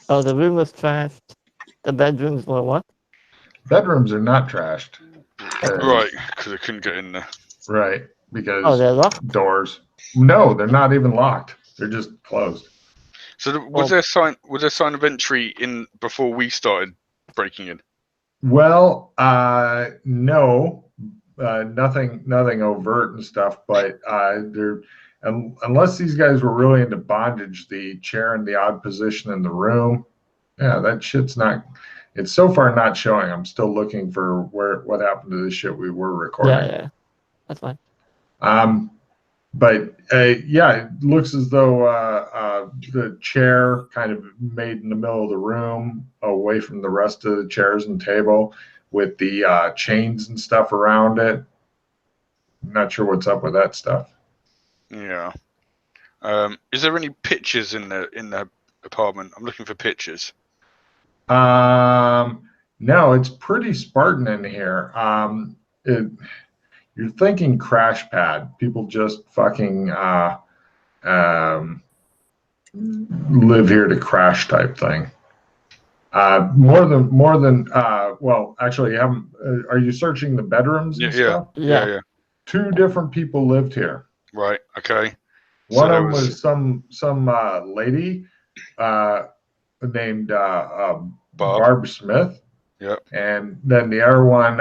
Oh, the room was trashed. The bedrooms were what? Bedrooms are not trashed. Right, because I couldn't get in there. Right, Oh, because they're locked. doors. No, they're not even locked. They're just closed. So Well- was there sign of entry in before we started breaking in? Well, no, nothing overt and stuff. But there, unless these guys were really into bondage, the chair in the odd position in the room, yeah, that shit's not. It's so far not showing. I'm still looking for what happened to the shit we were recording. Yeah, that's fine. But yeah, it looks as though the chair kind of made in the middle of the room, away from the rest of the chairs and table, with the chains and stuff around it. I'm not sure what's up with that stuff. Yeah. Is there any pictures in the apartment? I'm looking for pictures. No, it's pretty Spartan in here. You're thinking crash pad. People just fucking live here to crash type thing. More than well, actually, you haven't. Are you searching the bedrooms and stuff? Yeah. 2 different people lived here. Right. Okay. One So of them was some lady named Barb Smith. Yep. And then the other one,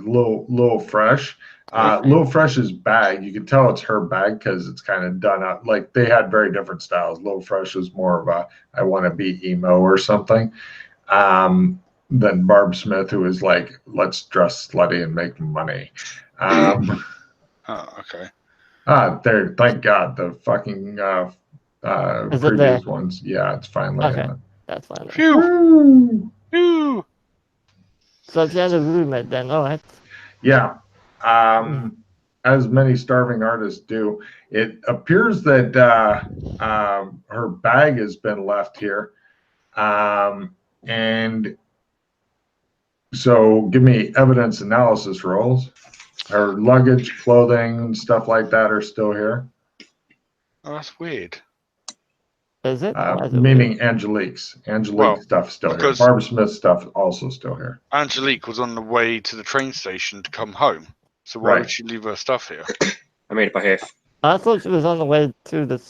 Lil Fresh. Lil Fresh's bag, you can tell it's her bag because it's kind of done up. Like they had very different styles. Lil Fresh was more of a I want to be emo or something. Than Barb Smith, who was like, let's dress slutty and make money. Oh, okay. There, thank God, the fucking previous ones. Yeah, it's finally in it. That's fine. Phew. Phew. So she has a roommate then, all right. Yeah. As many starving artists do. It appears that her bag has been left here. And so give me evidence analysis rolls. Her luggage, clothing, stuff like that are still here. Oh, that's weird. Is it? Meaning Angelique's. Angelique's stuff still here. Barbara Smith's stuff also still here. Angelique was on the way to the train station to come home. So why would she leave her stuff here? I made it by half. I thought she was on the way to the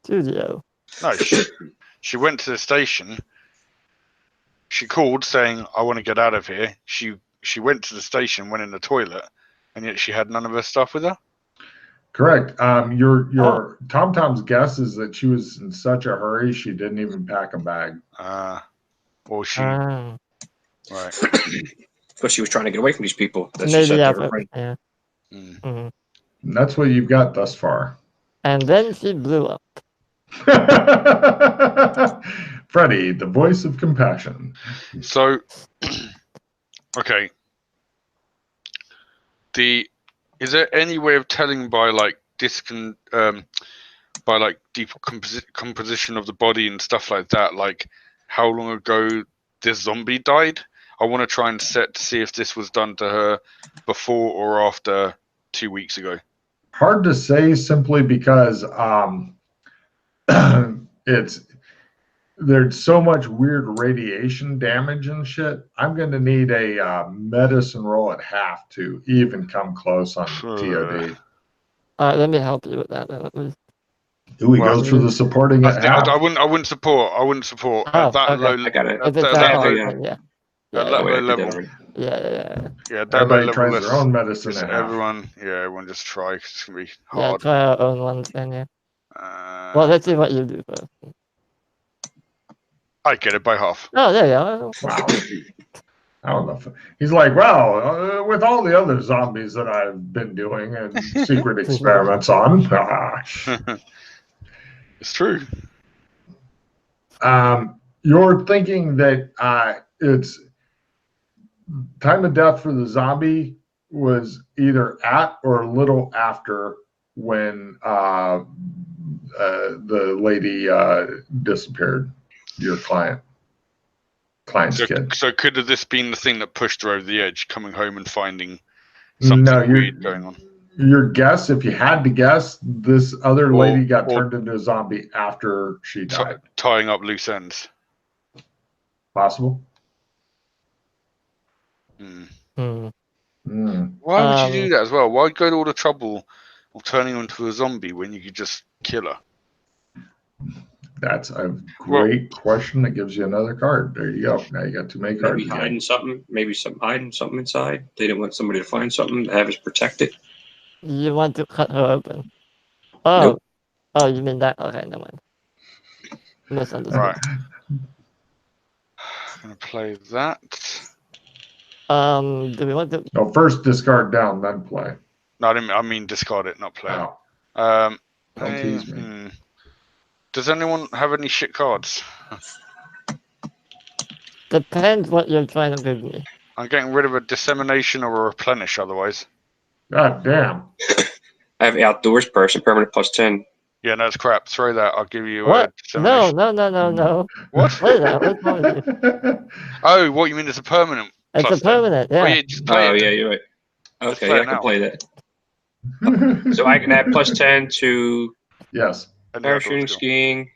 studio. No, she went to the station. She called saying, I want to get out of here. She went to the station, went in the toilet, and yet she had none of her stuff with her? Correct. Your Tom-Tom's guess is that she was in such a hurry she didn't even pack a bag. Or she... Right. Because she was trying to get away from these people. That's Maybe yeah. Mm-hmm. And that's what you've got thus far. And then she blew up. Freddie, the voice of compassion. So, okay. Is there any way of telling by decomposition of the body and stuff like that, like how long ago this zombie died? I want to try and see if this was done to her before or after 2 weeks ago. Hard to say simply because there's so much weird radiation damage and shit. I'm going to need a medicine roll at half to even come close on TOD. Let me help you with that. He goes for the supporting at half. I wouldn't support. At that low level. I got it. At that low level. Yeah. Everybody tries their own medicine at half. Everyone just try. It's going to be hard. Yeah, try our own ones then, yeah. Well, let's see what you do first. I get it by half. Oh, there you go. Wow. I don't know. He's like, well, with all the other zombies that I've been doing and secret experiments on. It's true. You're thinking that it's time of death for the zombie was either at or a little after when the lady disappeared. Your client's kid. So could have this been the thing that pushed her over the edge, coming home and finding something weird going on? Your guess, if you had to guess, this other lady got turned into a zombie after she died. Tying up loose ends. Possible. Hmm. Why would you do that as well? Why go to all the trouble of turning her into a zombie when you could just kill her? That's a great question. That gives you another card. There you go. Now you got too many cards. Maybe hiding something. Maybe hiding something inside. They didn't want somebody to find something to have us protect it. You want to cut her open? Oh, Nope. Oh, you mean that? Okay, never mind. Misunderstood. Right. I'm gonna play that. Do we want to? No, first discard down, then play. No, I mean discard it, not play. Oh. Don't tease me. Does anyone have any shit cards? Depends what you're trying to give me. I'm getting rid of a dissemination or a replenish otherwise. God damn. I have outdoors person, permanent +10. Yeah, no, it's crap. Throw that. I'll give you What? a dissemination. No. What? What is that? What's wrong with you? Oh, what you mean? It's a permanent. It's a +10. permanent, yeah. Oh, yeah, just play it. Yeah, you're right. Okay, play yeah, it I can now. play that. So I can add +10 to Yes. And the outdoor parachuting, skill. skiing,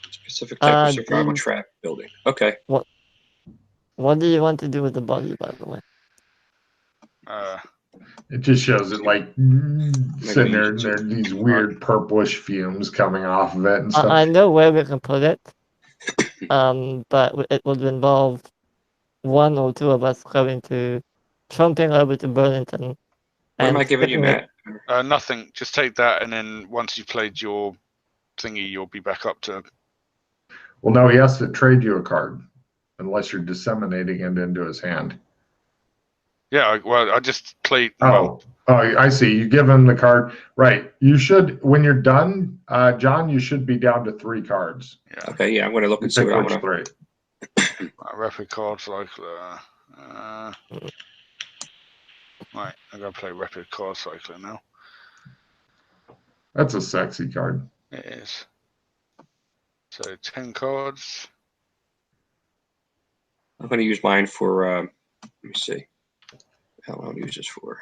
specific type of survival trap building. Okay. What do you want to do with the body, by the way? It just shows it like sitting there, and there are these weird purplish fumes coming off of it and stuff. I know where we can put it. But it would involve one or two of us going to trumping over to Burlington. What am I giving you, Matt? Nothing. Just take that, and then once you've played your thingy, you'll be back up to. Well, no, he has to trade you a card, unless you're disseminating it into his hand. Yeah, I just played. Oh, I see. You give him the card, right? You should, when you're done, John. You should be down to 3 cards. Yeah. Okay, yeah, I'm going to look and see Pick what I which want to. 3. Rapid cards cycler. Right, I'm gonna play rapid card cycler now. That's a sexy card. It is. So 10 cards. I'm going to use mine for. Let me see. How I'll use this for.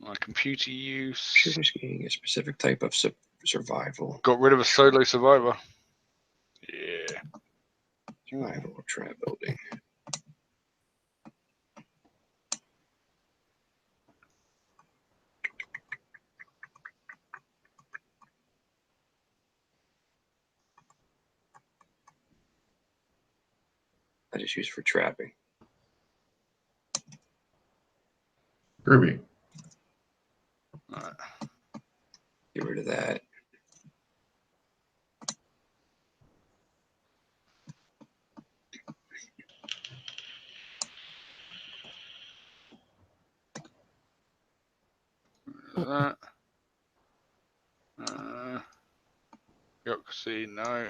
My computer use. Shooting, skiing, a specific type of survival. Got rid of a solo survivor. Yeah. Survival trap building. I just use for trapping. Groovy. All right. Get rid of that. That. See, no.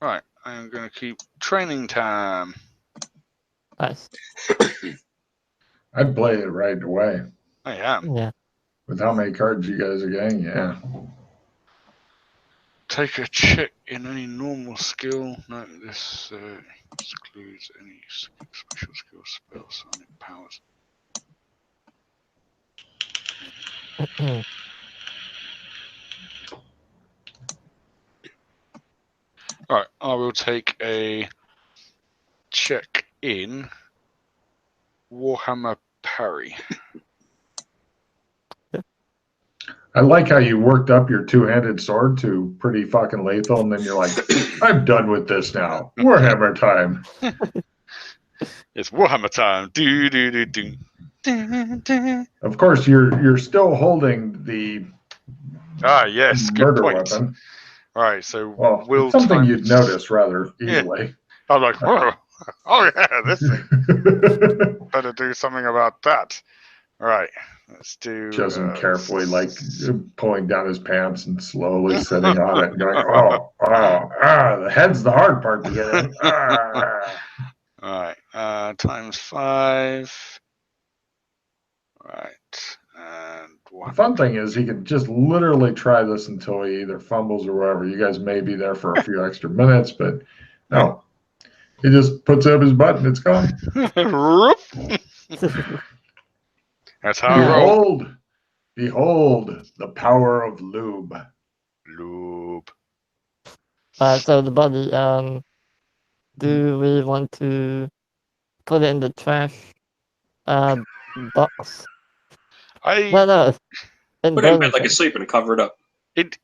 Right, I'm going to keep training time. Nice. I'd play it right away. I am. Yeah. With how many cards you guys are getting, yeah. Take a check in any normal skill. No, this excludes any special skill, spells, sonic powers. Alright, I will take a check in Warhammer Parry. I like how you worked up your 2-handed sword to pretty fucking lethal, and then you're like, I'm done with this now. Warhammer time. It's Warhammer time. Do do do do. Of course, you're still holding the yes, good murder point. weapon. All right, so Well, it's something you'd notice rather easily. I was like, whoa, oh yeah, this thing. Better do something about that. All right, let's do. Shows him carefully, like pulling down his pants and slowly sitting on it and going, the head's the hard part to get in. All right, times 5. All right, and the fun thing is he can just literally try this until he either fumbles or whatever. You guys may be there for a few extra minutes, but no. He just puts up his butt and it's gone. That's how I roll. Behold the power of lube. Lube. So the body, do we want to put it in the trash box? No, in Put it in bed like Burlington. it's sleeping and cover it up.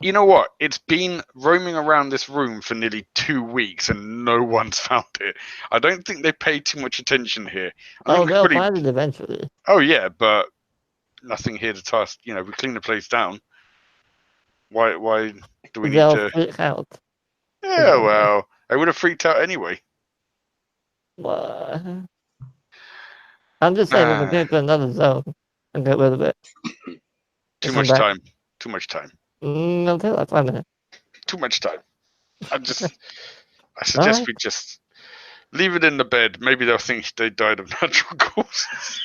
You know what? It's been roaming around this room for nearly 2 weeks and no one's found it. I don't think they pay too much attention here. Oh, they'll find it eventually. Oh yeah, but nothing here to task. We clean the place down. Why do we need They'll to? freak out. Yeah, well, I would have freaked out anyway. What? I'm just saying we can get to another zone and get rid of it. Too much time. Too much time. It'll take like 5 minutes. Too much time. I suggest we just leave it in the bed. Maybe they'll think they died of natural causes.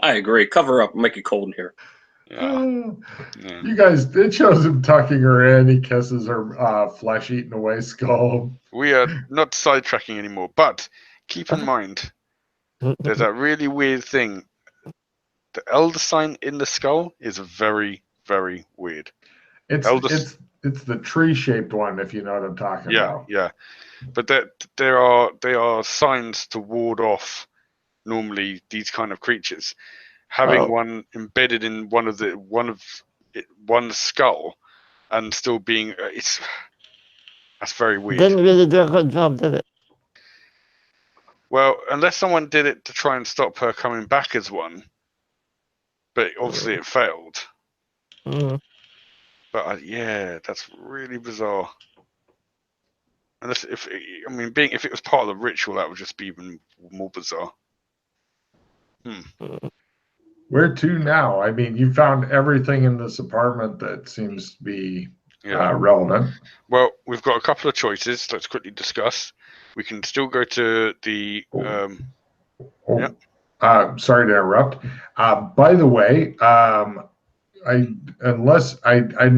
I agree. Cover up. Make it cold in here. Yeah. You guys, it shows him tucking her in. He kisses her flesh-eating away skull. We are not sidetracking anymore, but keep in mind, there's that really weird thing. The elder sign in the skull is very, very weird. It's the tree-shaped one, if you know what I'm talking about. Yeah. But they are signs to ward off normally these kind of creatures. Having one embedded in one skull and still being that's very weird. Didn't really do a good job, did it? Well, unless someone did it to try and stop her coming back as one, but obviously it failed. But yeah, that's really bizarre. Unless if it was part of the ritual, that would just be even more bizarre. Where to now? I mean, you found everything in this apartment that seems to be relevant. Well, we've got a couple of choices. Let's quickly discuss. We can still go to the. Sorry to interrupt. By the way, I'm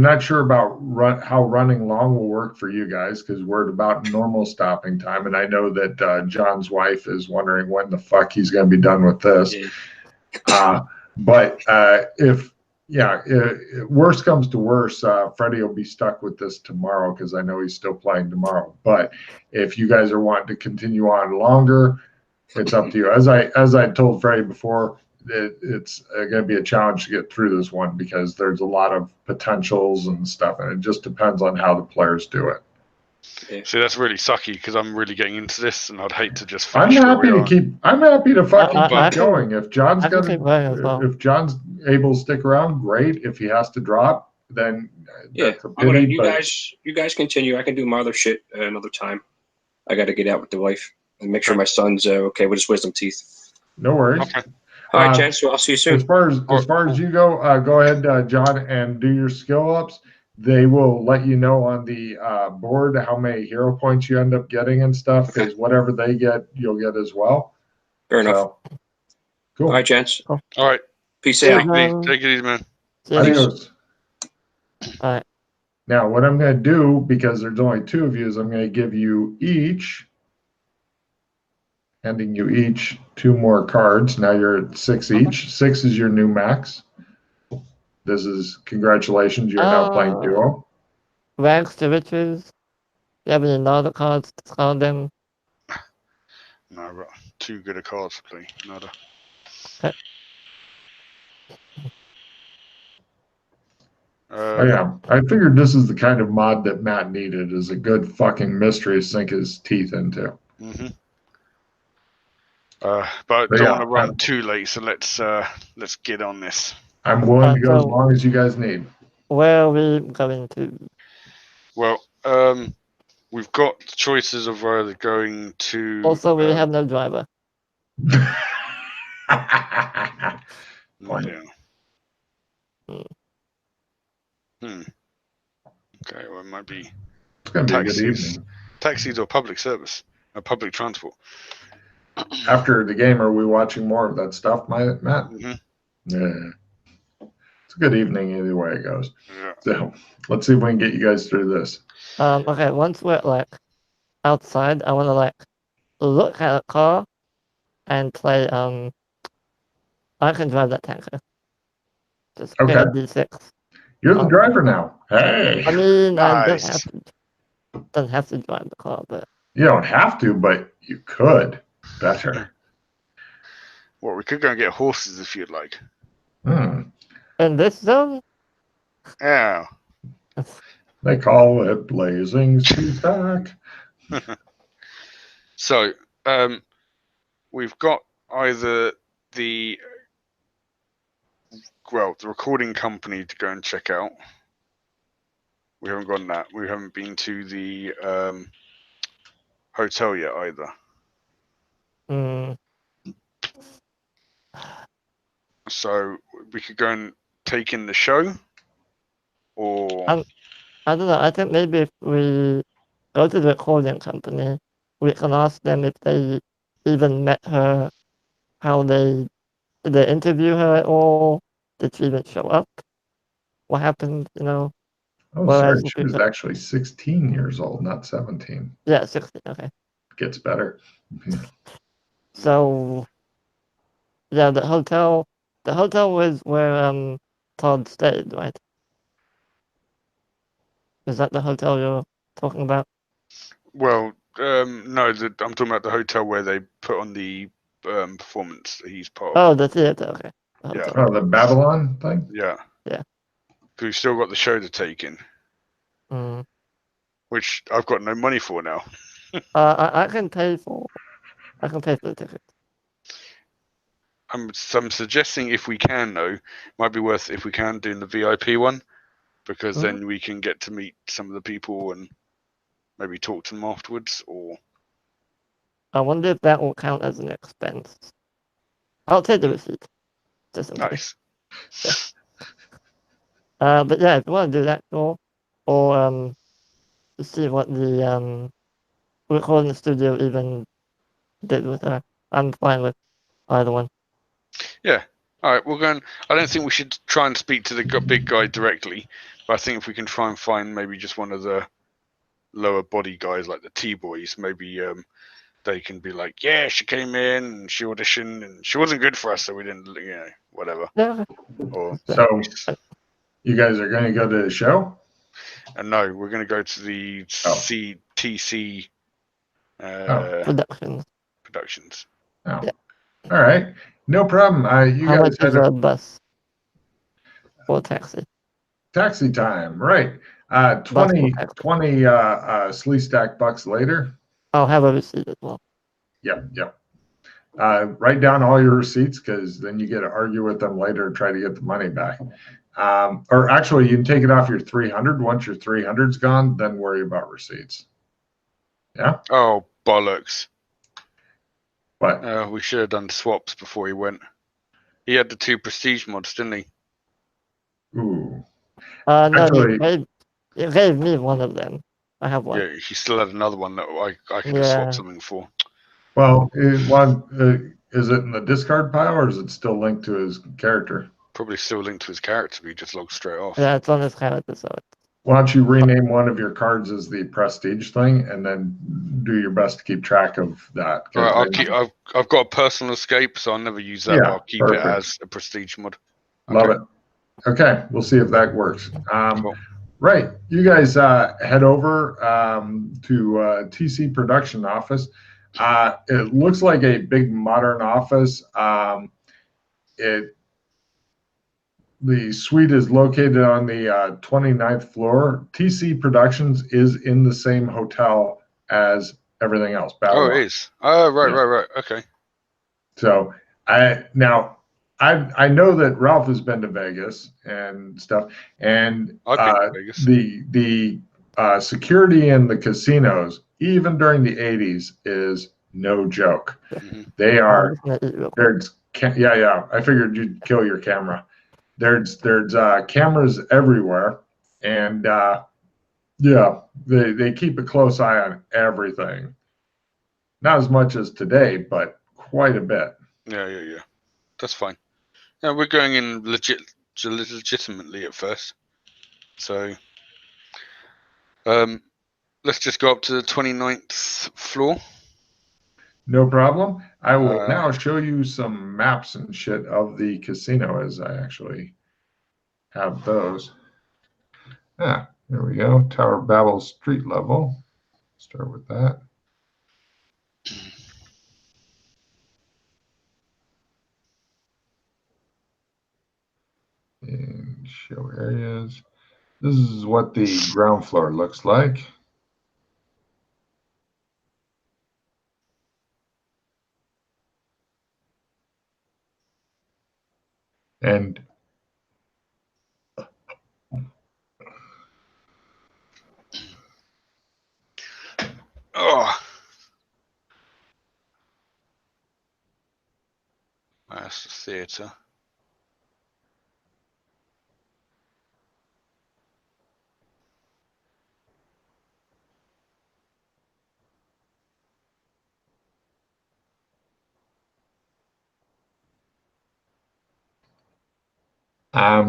not sure about how running long will work for you guys because we're at about normal stopping time, and I know that John's wife is wondering when the fuck he's going to be done with this. But if worst comes to worst, Freddie will be stuck with this tomorrow because I know he's still playing tomorrow. But if you guys are wanting to continue on longer, it's up to you. As I told Freddie before, it's going to be a challenge to get through this one because there's a lot of potentials and stuff, and it just depends on how the players do it. See, that's really sucky because I'm really getting into this, and I'd hate to just. I'm happy to fucking keep going. If John's if John's able to stick around, great. If he has to drop, then that's a pity. You guys continue. I can do my other shit another time. I got to get out with the wife and make sure my son's okay with his wisdom teeth. No worries. Okay. All right, gents. So I'll see you soon. As far as you go, go ahead, John, and do your skill ups. They will let you know on the board how many hero points you end up getting and stuff, because whatever they get, you'll get as well. Fair enough. Cool. All right, gents. All right. Peace out. Take it easy, man. Adios. All right. Now, what I'm going to do, because there's only two of you, is I'm going to give you handing you each 2 more cards. Now you're at 6 each. 6 is your new max. This is congratulations. You're now playing duo. Rags to riches. Do you have any Nada cards to call them? No, I've got too good a cards to play. Nada. Okay. I figured this is the kind of mod that Matt needed, is a good fucking mystery to sink his teeth into. But I don't want to run too late, so let's get on this. I'm willing to go as long as you guys need. Where are we going to? Well, we've got choices of whether going to. Also, we have no driver. Yeah. Okay, well, it might be. It's going to be a good evening. Taxis or public service, or public transport. After the game, are we watching more of that stuff, Matt? Yeah. It's a good evening either way it goes. Yeah. So let's see if we can get you guys through this. Okay, once we're outside, I want to look at a car and play I can drive that tanker. Just get a D6. You're the driver now. Hey. I mean, Nice. don't have to drive the car, but You don't have to, but you could. Better. Well, we could go and get horses if you'd like. in this zone, Yeah. They call it blazing stack. So, we've got either the recording company to go and check out. We haven't gone that. We haven't been to the hotel yet either. mm, So we could go and take in the show, or I don't know. I think maybe if we go to the recording company, we can ask them if they even met her, how did they interview her at all? Did she even show up? What happened? Oh, Whereas sorry. if She we was go, actually 16 years old, not 17. yeah, 16. Okay. Gets better. So yeah, the hotel was where Todd stayed, right? Is that the hotel you're talking about? well, no, I'm talking about the hotel where they put on the performance that he's part of. Oh, the theater. Okay. The Yeah. hotel. Oh, the Babylon thing? Yeah. Yeah. Because we've still got the show to take in, Mm. which I've got no money for now. I can pay for the ticket. I'm suggesting if we can, though, might be worth if we can doing the VIP one, because then we can get to meet some of the people and maybe talk to them afterwards. Or I wonder if that will count as an expense. I'll take the receipt. Just in case. nice. But yeah, if you want to do that, sure. Or to see what the recording studio even did with her. I'm fine with either one. Yeah. All right. We'll go and I don't think we should try and speak to the big guy directly, but I think if we can try and find maybe just one of the lower body guys like the T-boys, maybe they can be like, yeah, she came in and she auditioned and she wasn't good for us, so we didn't, whatever. Yeah. Or So you guys are going to go to the show? and no, we're going to go to the CTC Productions. Oh. Yeah. All right. No problem. You How much guys is had a bus or taxi? taxi time, right? 20 Slee Stack bucks later. I'll have a receipt as well. Yep. Write down all your receipts because then you get to argue with them later and try to get the money back. Or actually, you can take it off your 300. Once your 300's gone, then worry about receipts. Yeah. Oh bollocks! What? We should have done swaps before he went. He had the 2 prestige mods, didn't he? Ooh. No, Actually, he gave me one of them. I have one. Yeah, he still had another one that I could have swapped something for. Well, is it in the discard pile or is it still linked to his character? Probably still linked to his character, but he just logged straight off. Yeah, it's on his character, so Why don't you rename one of your cards as the prestige thing and then do your best to keep track of that? All right, I've got a personal escape, so I'll never use that, but I'll keep it as a prestige mod. Love it. Okay, we'll see if that works. Cool. Right, you guys head over to TC production office. It looks like a big modern office. The suite is located on the 29th floor. TC Productions is in the same hotel as everything else. Babylon. Oh, it is. Oh, right. Okay. So I know that Ralph has been to Vegas and stuff, and I've been to Vegas. the security in the casinos, even during the 80s, is no joke. Mm-hmm. They are. I figured you'd kill your camera. There's cameras everywhere, and they keep a close eye on everything. Not as much as today, but quite a bit. Yeah. That's fine. Yeah, we're going in legitimately at first. So let's just go up to the 29th floor. No problem. I will now show you some maps and shit of the casino as I actually have those. There we go. Tower of Babel street level. Start with that. And show areas. This is what the ground floor looks like. And Oh, that's the theatre.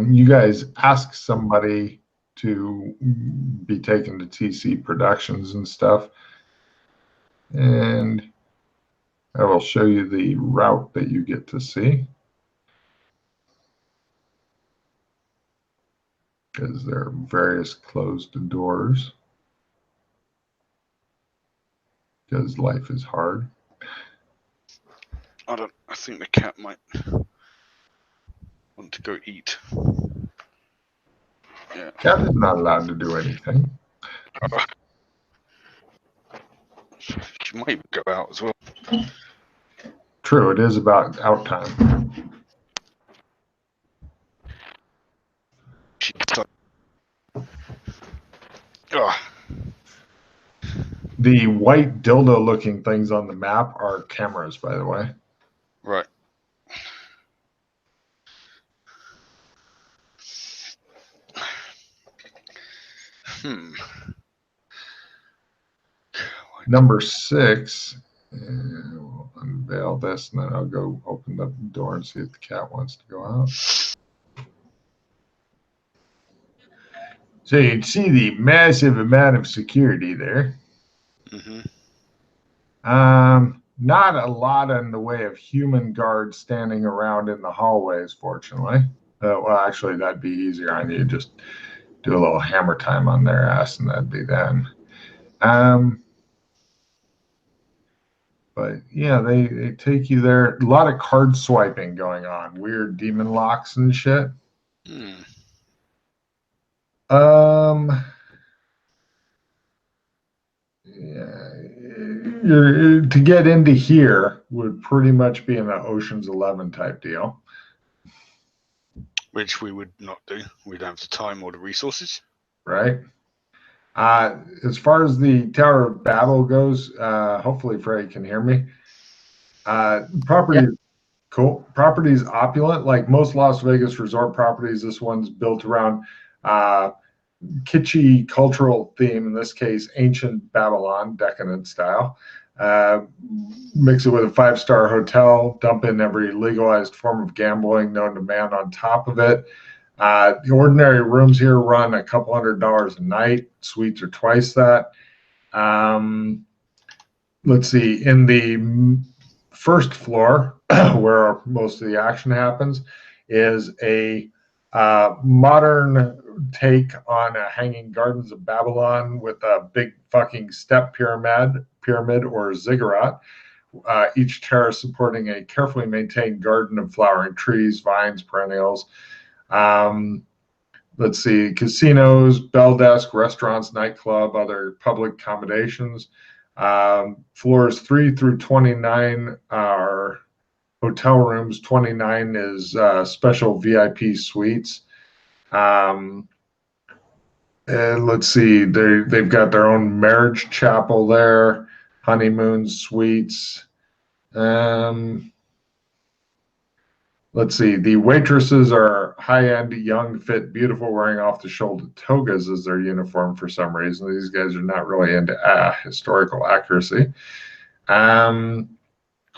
you guys ask somebody to be taken to TC Productions and stuff. And I will show you the route that you get to see. Because there are various closed doors. Because life is hard. I think the cat might want to go eat. Yeah. Cat is not allowed to do anything. She might even go out as well. True, it is about out time. The white dildo-looking things on the map are cameras, by the way. Right. Number 6. And we'll unveil this, and then I'll go open the door and see if the cat wants to go out. So you can see the massive amount of security there. Mm-hmm. Not a lot in the way of human guards standing around in the hallways, fortunately. Well, actually, that'd be easier on you. Just do a little hammer time on their ass, and that'd be them. But yeah, they take you there. A lot of card swiping going on. Weird demon locks and shit. Yeah, to get into here would pretty much be an Ocean's 11 type deal. Which we would not do. We don't have the time or the resources. Right. As far as the Tower of Babel goes, hopefully Freddie can hear me. Property, cool. Property is opulent. Like most Las Vegas resort properties, this one's built around kitschy cultural theme, in this case, ancient Babylon, decadent style. Mix it with a 5-star hotel, dump in every legalized form of gambling known to man on top of it. The ordinary rooms here run a couple $100 a night. Suites are twice that. Let's see, in the first floor, where most of the action happens, is a modern take on a Hanging Gardens of Babylon with a big fucking step pyramid or ziggurat. Each terrace supporting a carefully maintained garden of flowering trees, vines, perennials. Let's see, casinos, bell desk, restaurants, nightclub, other public accommodations. Floors 3 through 29 are hotel rooms. 29 is special VIP suites. And let's see, they've got their own marriage chapel there, honeymoon suites. Let's see, the waitresses are high-end, young, fit, beautiful, wearing off-the-shoulder togas as their uniform for some reason. These guys are not really into historical accuracy. Got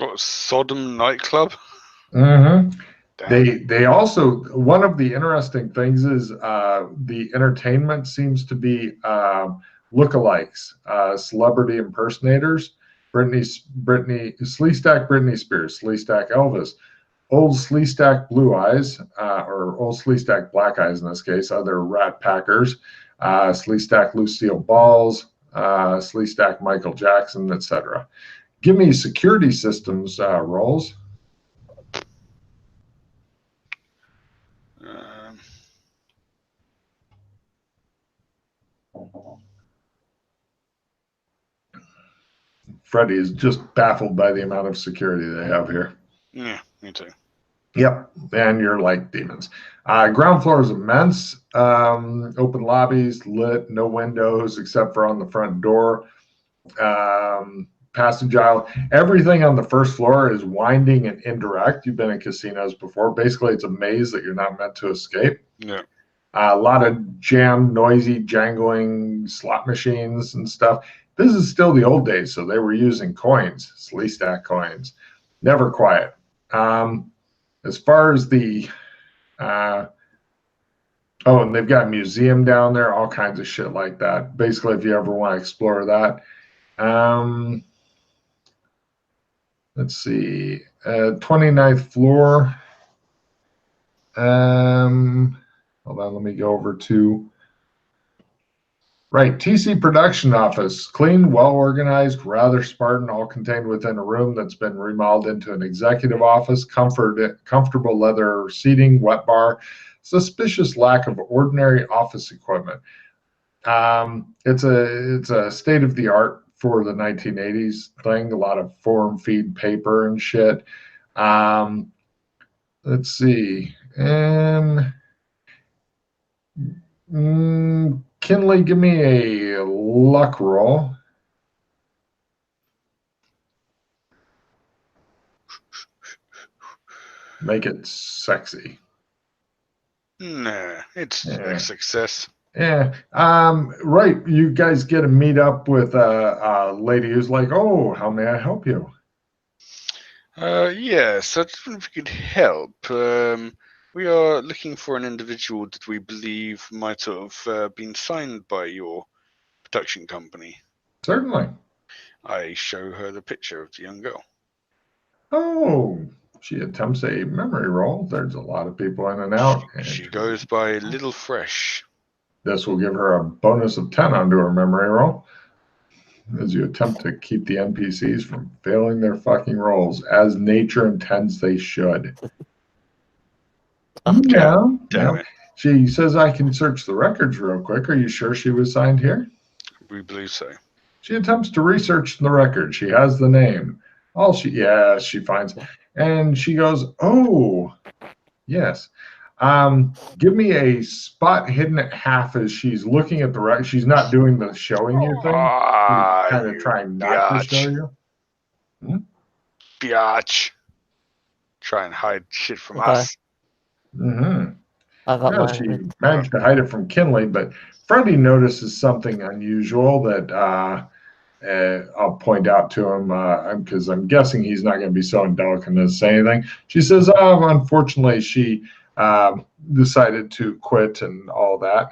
a Sodom nightclub. Mm-hmm. They also, one of the interesting things is the entertainment seems to be lookalikes, celebrity impersonators. Sleestack Britney Spears, Sleestack Elvis, Old Sleestack Blue Eyes, or Old Sleestack Black Eyes in this case, other Rat Packers, Sleestack Lucille Balls, Sleestack Michael Jackson, etc. Give me security systems roles. Freddie is just baffled by the amount of security they have here. Yeah, me too. Yep, and you're like demons. Ground floor is immense. Open lobbies, lit, no windows except for on the front door. Passage aisle. Everything on the first floor is winding and indirect. You've been in casinos before. Basically, it's a maze that you're not meant to escape. Yeah. A lot of jammed, noisy, jangling slot machines and stuff. This is still the old days, so they were using coins, Sleestack coins. Never quiet. As far as the and they've got a museum down there, all kinds of shit like that. Basically, if you ever want to explore that. Let's see, 29th floor. Hold on, let me go over to right. TC production office, clean, well organized, rather Spartan, all contained within a room that's been remodeled into an executive office. Comfortable leather seating, wet bar. Suspicious lack of ordinary office equipment. It's a state of the art for the 1980s thing. A lot of form feed paper and shit. Let's see. Kinley, give me a luck roll. Make it sexy. Nah, it's a success. Yeah. Right. You guys get to meet up with a lady who's like, "Oh, how may I help you?" Yes, I just wonder if you could help. We are looking for an individual that we believe might have been signed by your production company. Certainly. I show her the picture of the young girl. Oh, she attempts a memory roll. There's a lot of people in and out. She goes by Little Fresh. This will give her a bonus of 10 onto her memory roll as you attempt to keep the NPCs from failing their fucking rolls, as nature intends they should. Damn it. She says, "I can search the records real quick. Are you sure she was signed here?" We believe so. She attempts to research the record. She has the name. She finds. And she goes, "Oh, yes. Give me a spot hidden at half as she's looking at the record. She's not doing the showing you thing. She's kind of trying not to show you. Biatch. Try and hide shit from Okay. us. Mm-hmm. I got Well, mine. she managed to hide it from Kinley, but Freddie notices something unusual that I'll point out to him because I'm guessing he's not going to be so indelicate as to say anything. She says, unfortunately, she decided to quit and all that.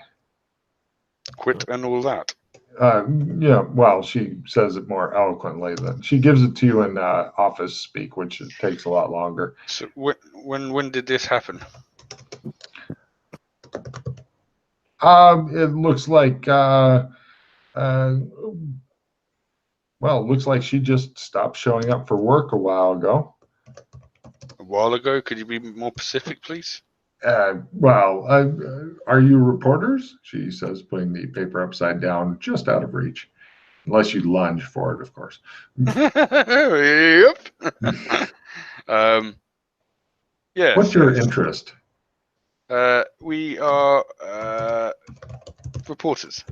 Quit and all that. Well, she says it more eloquently than she gives it to you in office speak, which takes a lot longer. So when did this happen? It looks like it looks like she just stopped showing up for work a while ago. A while ago? Could you be more specific, please? Are you reporters? She says, putting the paper upside down, just out of reach. Unless you lunge for it, of course. Yep. Yeah. What's your interest? We are reporters.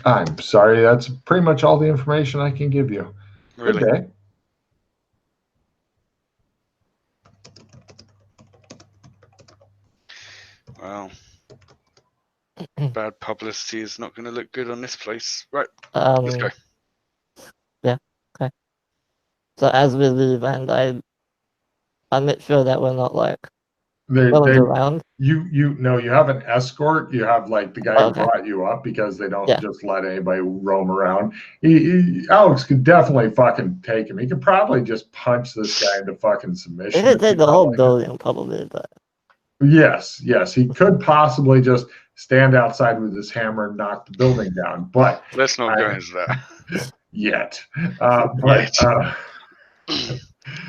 I'm sorry, that's pretty much all the information I can give you. Really? Good day. Well, bad publicity is not going to look good on this place. Right, let's go. Yeah, okay. So as we leave, and I make sure that we're not like followed around. You have an escort. You have like the guy who brought you up because they don't just let anybody roam around. Alex could definitely fucking take him. He could probably just punch this guy into fucking submission. He could take the whole building probably, but Yes, he could possibly just stand outside with his hammer and knock the building down, but Let's not go into that. yet. Yet. Uh,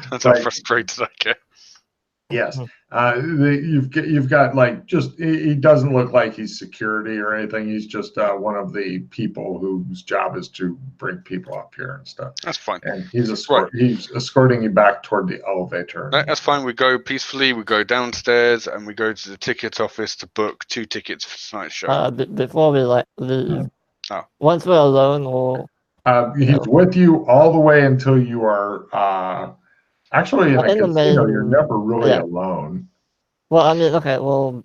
That's how but frustrated I get. yes, you've got like just he doesn't look like he's security or anything. He's just one of the people whose job is to bring people up here and stuff. That's fine. And he's escorting you back toward the elevator. That's fine. We go peacefully. We go downstairs and we go to the ticket office to book 2 tickets for tonight's show. Before we leave, Oh. once we're alone, or he's with you all the way until you are actually in a casino. You're never really alone. Well, I mean, okay, well,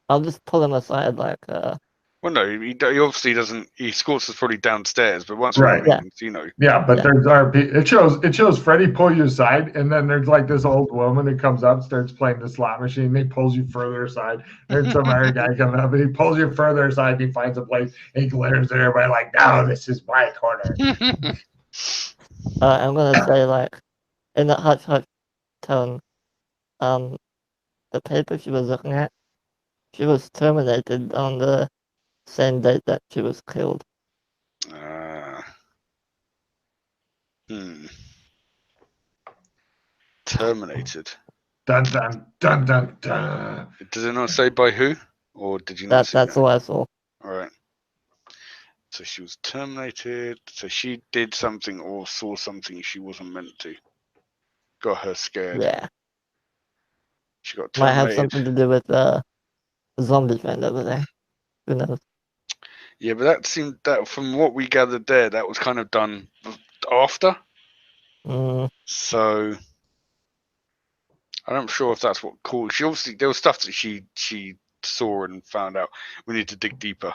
I'll just pull him aside, like. Well, no, he obviously doesn't. He escorts us probably downstairs, but once we're in the casino. Yeah, but there's it shows Freddie pull you aside, and then there's like this old woman who comes up, starts playing the slot machine. And he pulls you further aside. There's some other guy coming up, and he pulls you further aside. He finds a place, and he glares at everybody like, "No, this is my corner." I'm gonna say, like, in that hush tone, the paper she was looking at, she was terminated on the same date that she was killed. Terminated. Dun dun dun dun dun. Does it not say by who, or did you not see That's all I saw. All right. So she was terminated. So she did something or saw something she wasn't meant to. Got her scared. Yeah. She got terminated. Might have something to do with the zombie friend over there. Who knows? Yeah, but that seemed that from what we gathered there, that was kind of done after. So I'm not sure if that's what caused. She obviously there was stuff that she saw and found out. We need to dig deeper.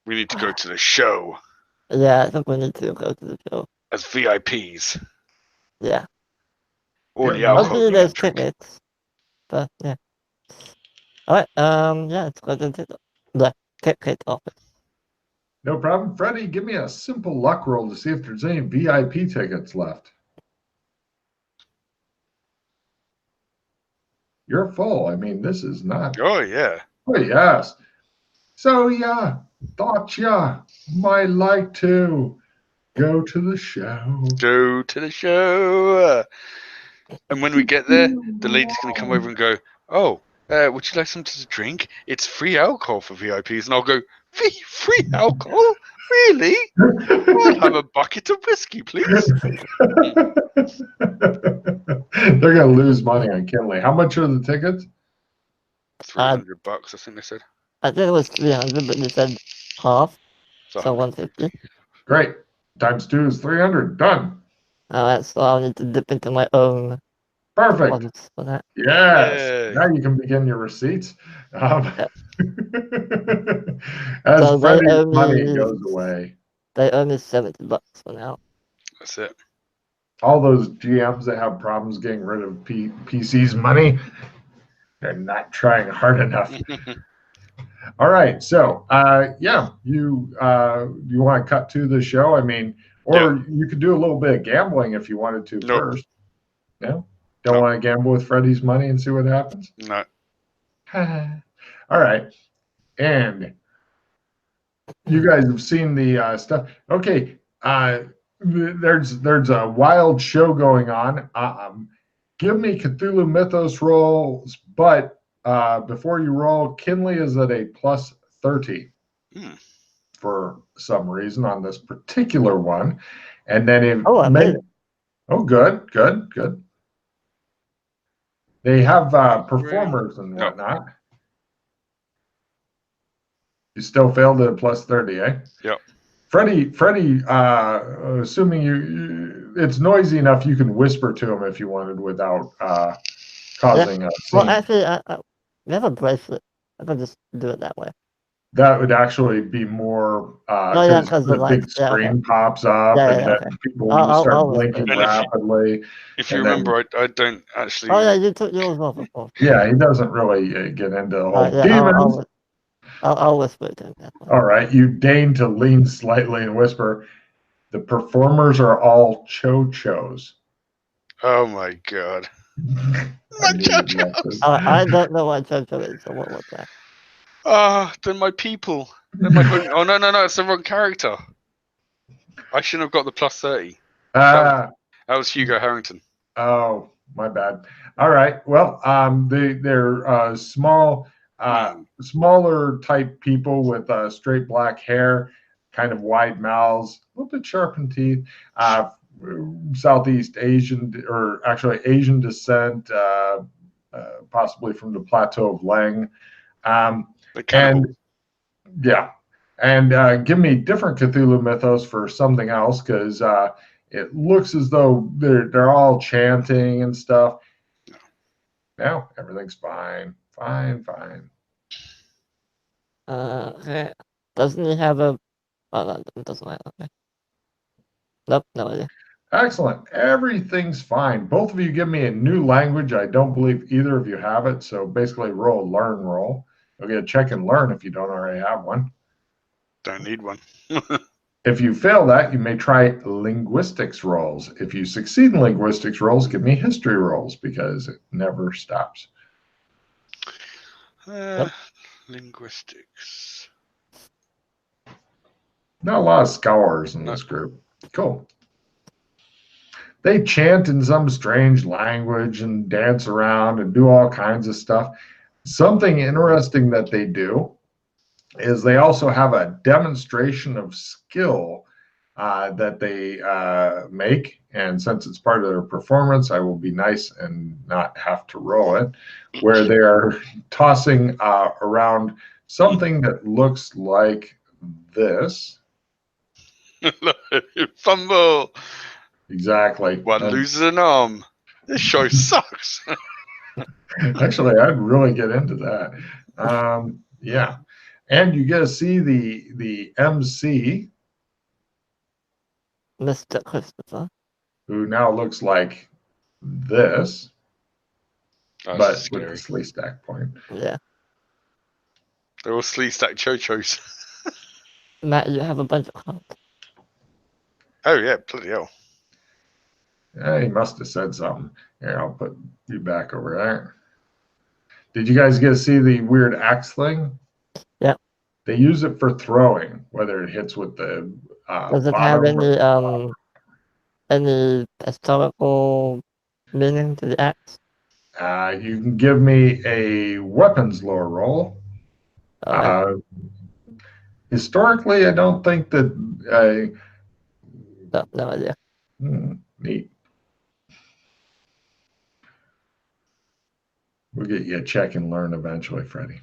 We need to go to the show. Yeah, I think we need to go to the show as VIPs. Yeah. Or the alcohol. Hopefully there's tickets. But yeah. Alright, yeah, let's go to the ticket office. No problem. Freddie, give me a simple luck roll to see if there's any VIP tickets left. You're full. I mean, this is not. Oh, yeah. Oh, yes. So, yeah, thought ya might like to go to the show. Go to the show. And when we get there, the lady's going to come over and go, oh, would you like something to drink? It's free alcohol for VIPs. And I'll go, free alcohol? Really? I'll have a bucket of whiskey, please. They're going to lose money on Kinley. How much are the tickets? $300, I think they said. I think it was 300, but they said half. So 150. Great. Times 2 is 300. Done. Alright, so I'll need to dip into my own. Perfect. For that. Yes. Yay. Now you can begin your receipts. Yep. As So Freddie's money goes away. They owe me $70 for now. That's it. All those GMs that have problems getting rid of PC's money, they're not trying hard enough. All right. So, yeah, you want to cut to the show? I mean, or you could do a little bit of gambling if you wanted to first. No? Don't want to gamble with Freddie's money and see what happens? No. All right. And you guys have seen the stuff. Okay. There's a wild show going on. Give me Cthulhu Mythos rolls, but before you roll, Kinley is at a plus 30 for some reason on this particular one. And then if good. They have performers and whatnot. You still failed at a plus 30, eh? Yep. Freddie, assuming it's noisy enough, you can whisper to him if you wanted without causing a scene. Well, actually, we have a bracelet. I can just do it that way. That would actually be more because the big screen pops up and then people start blinking rapidly. If you remember, I don't actually. Oh, yeah, you took yours off, of course. Yeah, he doesn't really get into the whole demons. I'll whisper to him. All right, you deign to lean slightly and whisper. The performers are all cho-chos. Oh, my God. I knew you'd like this. I don't know what JoJo is, so what was that? They're my people. They're my home. Oh, no, it's the wrong character. I shouldn't have got the plus 30. That was Hugo Harrington. Oh, my bad. All right. Well, they're small, smaller type people with straight black hair, kind of wide mouths, a little bit sharpened teeth. Southeast Asian, or actually Asian descent, possibly from the plateau of Leng. And yeah, and give me different Cthulhu mythos for something else, because it looks as though they're all chanting and stuff. No, everything's fine. Fine. Okay. Doesn't he have a... Oh, no, it doesn't matter. Okay. Nope, no idea. Excellent. Everything's fine. Both of you give me a new language. I don't believe either of you have it. So basically roll a learn roll. You'll get a check and learn if you don't already have one. Don't need one. If you fail that, you may try linguistics rolls. If you succeed in linguistics rolls, give me history rolls, because it never stops. Linguistics. Not a lot of scholars in this group. Cool. They chant in some strange language and dance around and do all kinds of stuff. Something interesting that they do is they also have a demonstration of skill that they make. And since it's part of their performance, I will be nice and not have to roll it, where they are tossing around something that looks like this. Fumble. Exactly. One loses an arm. This show sucks. Actually, I'd really get into that. Yeah. And you get to see the MC, Mr. Christopher, who now looks like this, but scary. with the slee stack point. Yeah. They're all slee stack chochos. Matt, you have a bunch of cards. Oh yeah, bloody hell. Yeah, he must have said something. Here, I'll put you back over there. Did you guys get to see the weird axe thing? Yeah. They use it for throwing, whether it hits with the Does it have any historical meaning to the axe? You can give me a weapons lore roll. Historically, I don't think that. No idea. Neat. We'll get you a check and learn eventually, Freddie.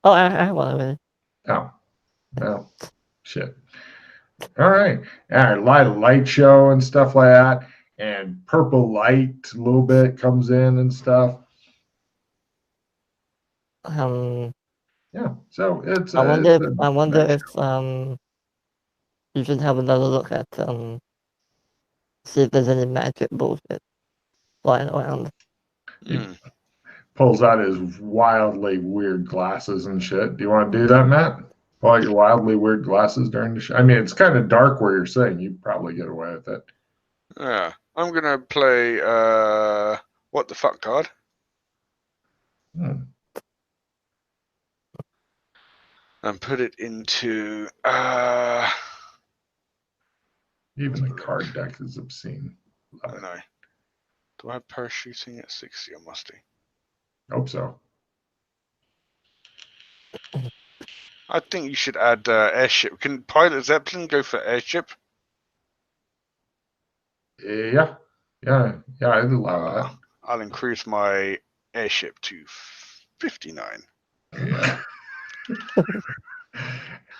Oh, I have one already. Oh, well, shit. All right. Light show and stuff like that, and purple light a little bit comes in and stuff. Yeah. So it's. I wonder if you should have another look at see if there's any magic bullshit flying around. He pulls out his wildly weird glasses and shit. Do you want to do that, Matt? Pull out your wildly weird glasses during the show. I mean, it's kind of dark where you're sitting. You probably get away with it. Yeah. I'm gonna play what the fuck card. And put it into even the card deck is obscene. I don't know. Do I have parachuting at 60 or musty? Hope so. I think you should add airship. Can Pilot Zeppelin go for airship? Yeah, I'd allow that. I'll increase my airship to 59. Yeah.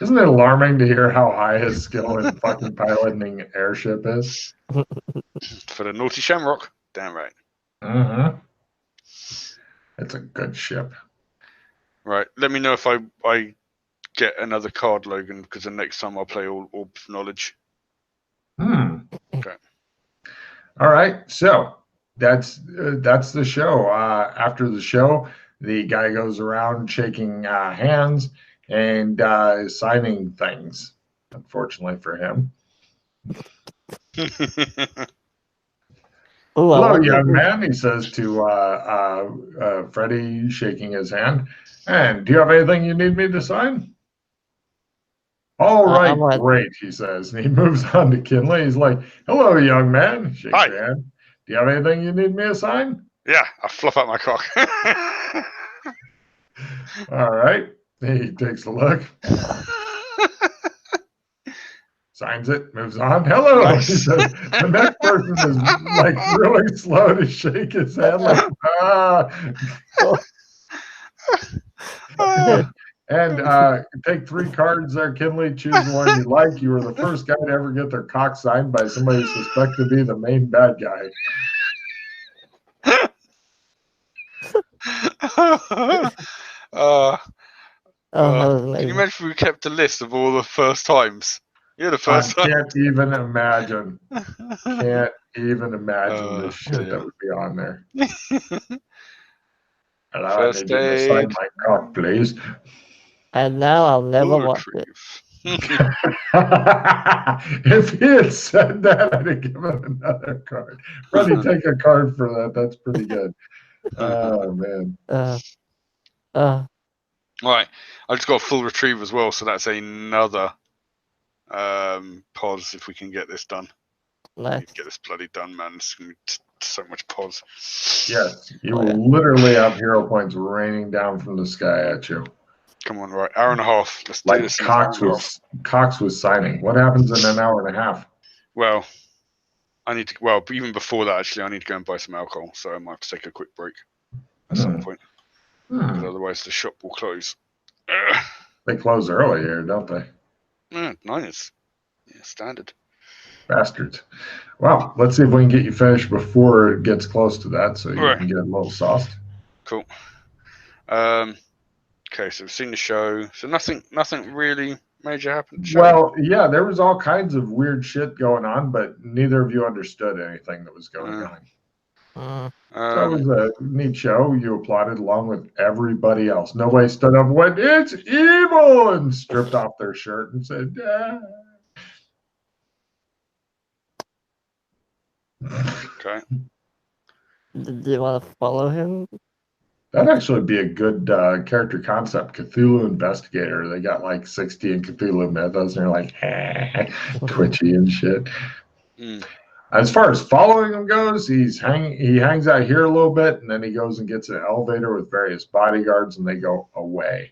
Isn't it alarming to hear how high his skill in fucking piloting an airship is? For the Naughty Shamrock. Damn right. Mm-hmm. It's a good ship. Right. Let me know if I get another card, Logan, because the next time I'll play all Orb of Knowledge. Okay. All right. So that's the show. After the show, the guy goes around shaking hands and signing things, unfortunately for him. Ooh, I Hello, wonder young who- man, he says to Freddie, shaking his hand. And do you have anything you need me to sign? All right, I'm ready. great, he says. And he moves on to Kinley. He's like, hello, young man. Shakes Hi. your hand. Do you have anything you need me to sign? Yeah, I fluff out my cock. All right. He takes a look, signs it, moves on. Hello, Nice. he says. The next person is like really slow to shake his hand, like, And take 3 cards there, Kinley. Choose the one you like. You were the first guy to ever get their cock signed by somebody suspected to be the main bad guy. uh, Oh, that was can you amazing. imagine if we kept a list of all the first times? You're the I first time. can't even imagine. Can't even imagine the shit dear. that would be on there. Hello, I First need you to sign aid. my cock, please. And now I'll never Full watch it. retrieve. If he had said that, I'd have given another card. Freddie, take a card for that. That's pretty good. Oh, man. Right, I just got a full retrieve as well, so that's another pause if we can get this done. Nice. Get this bloody done, man. It's gonna be so much pause. Yes, you Oh, yeah. will literally have hero points raining down from the sky at you. Come on, right, hour and a half. Let's do Like this in an hour and a half. Cox was signing. What happens in an hour and a half? Well, I need to. Well, even before that, actually, I need to go and buy some alcohol, so I might have to take a quick break at some point, because otherwise the shop will close. They close early here, don't they? Yeah, 9 is standard. Bastards. Well, let's see if we can get you finished before it gets close to that, so you Right. can get a little sauced. Cool. Okay, so we've seen the show. So nothing really major happened. Well, yeah, there was all kinds of weird shit going on, but neither of you understood anything that was going on. So it was a neat show. You applauded along with everybody else. Nobody stood up and went, "It's evil," and stripped off their shirt and said, "Ah." Okay. Do you want to follow him? That'd actually be a good character concept. Cthulhu Investigator. They got like 60 in Cthulhu mythos, and they're like twitchy and shit. As far as following him goes, he hangs out here a little bit, and then he goes and gets an elevator with various bodyguards, and they go away.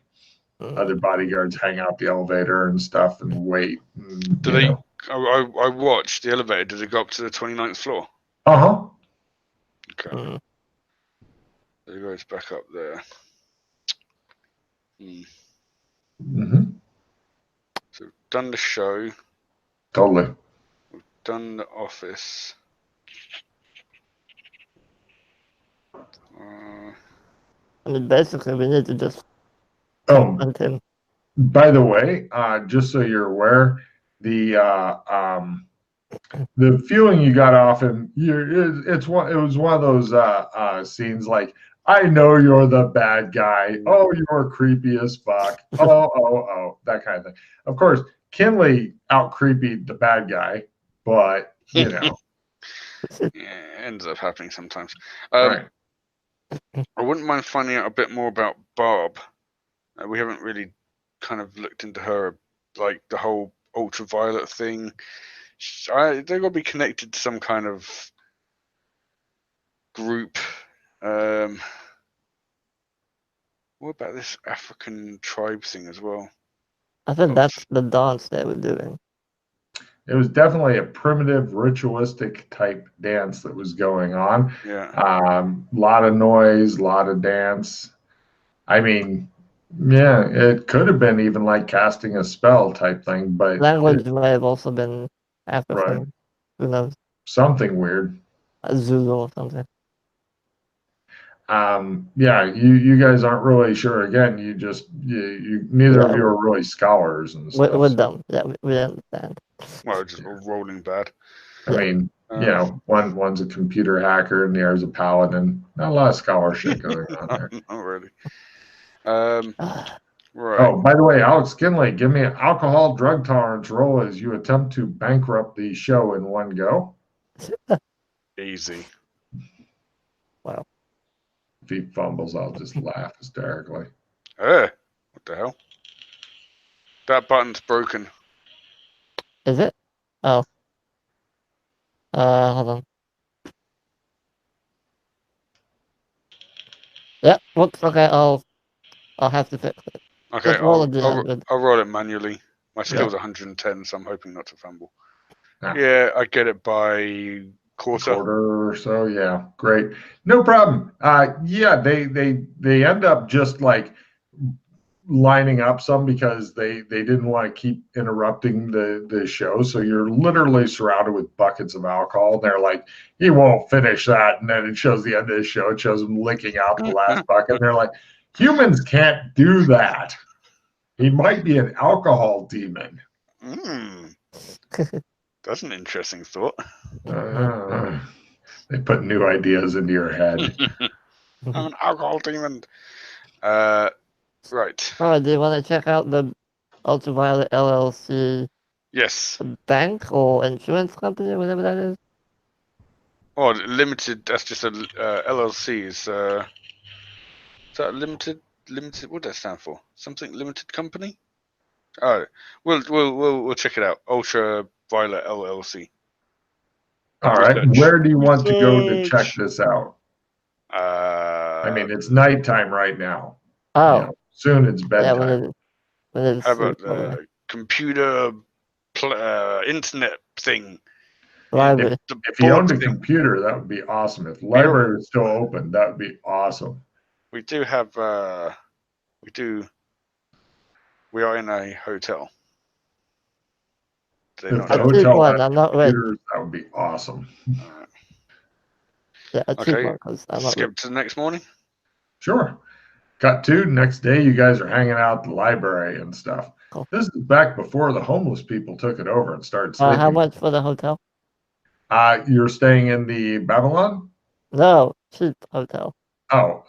Other bodyguards hang out the elevator and stuff and wait. Do they? I watched the elevator. Did it go up to the 29th floor? Uh-huh. Okay. It goes back up there. Mm-hmm. So we've done the show. Totally. We've done the office. I mean, basically, we need to just Oh, confront him. by the way, just so you're aware, the feeling you got off him, it was one of those scenes like, I know you're the bad guy. Oh, you're creepy as fuck. Oh, that kind of thing. Of course, Kinley out creepied the bad guy, but you know. Yeah, it ends up happening sometimes. Right. I wouldn't mind finding out a bit more about Barb. We haven't really kind of looked into her, like the whole ultraviolet thing. They're going to be connected to some kind of group. What about this African tribe thing as well? I think that's the dance they were doing. It was definitely a primitive, ritualistic type dance that was going on. Yeah. Lot of noise, lot of dance. I mean, yeah, it could have been even like casting a spell type thing, but Language may have also been African. Right. Who knows? Something weird. A Zulu or something. Yeah, you guys aren't really sure. Again, you neither of you are really scholars and stuff. We're dumb. Yeah, we understand. Well, just rolling bad. I mean, one's a computer hacker and the other's a paladin. Not a lot of scholarship going on there. Not really. Right. Oh, by the way, Alex Kinley, give me an alcohol drug tolerance roll as you attempt to bankrupt the show in one go. Easy. If he fumbles, I'll just laugh hysterically. What the hell? That button's broken. Is it? Oh. Hold on. Yep. Whoops. Okay. I'll have to fix it. Okay, Just roll a D100. I'll roll it manually. My skill's 110, so I'm hoping not to fumble. Yeah, I get it by quarter or so. Yeah, great, no problem. Yeah, they end up just like lining up some because they didn't want to keep interrupting the show. So you're literally surrounded with buckets of alcohol. And they're like, he won't finish that, and then it shows the end of the show. It shows him licking out the last bucket. And they're like, humans can't do that. He might be an alcohol demon. That's an interesting thought. They put new ideas into your head. I'm an alcohol demon. Right. Oh, do you want to check out the Ultraviolet LLC? Yes. Bank or insurance company or whatever that is? Oh, limited. That's just a LLC. Is that limited? Limited. What does that stand for? Something limited company? Oh, we'll check it out. Ultraviolet LLC. All right. Where do you want to go to check this out? I mean, it's nighttime right now. Oh. You know, soon it's bedtime. How about the computer, internet thing? Library. If you owned a computer, that would be awesome. If the library was still open, that would be awesome. We do have. We are in a hotel. If the hotel had computers, that would be awesome. Yeah, okay. Skip to the next morning. Sure. Cut to next day. You guys are hanging out at the library and stuff. Cool. This is back before the homeless people took it over and started sleeping. How much for the hotel? You're staying in the Babylon? No, cheap hotel. Oh,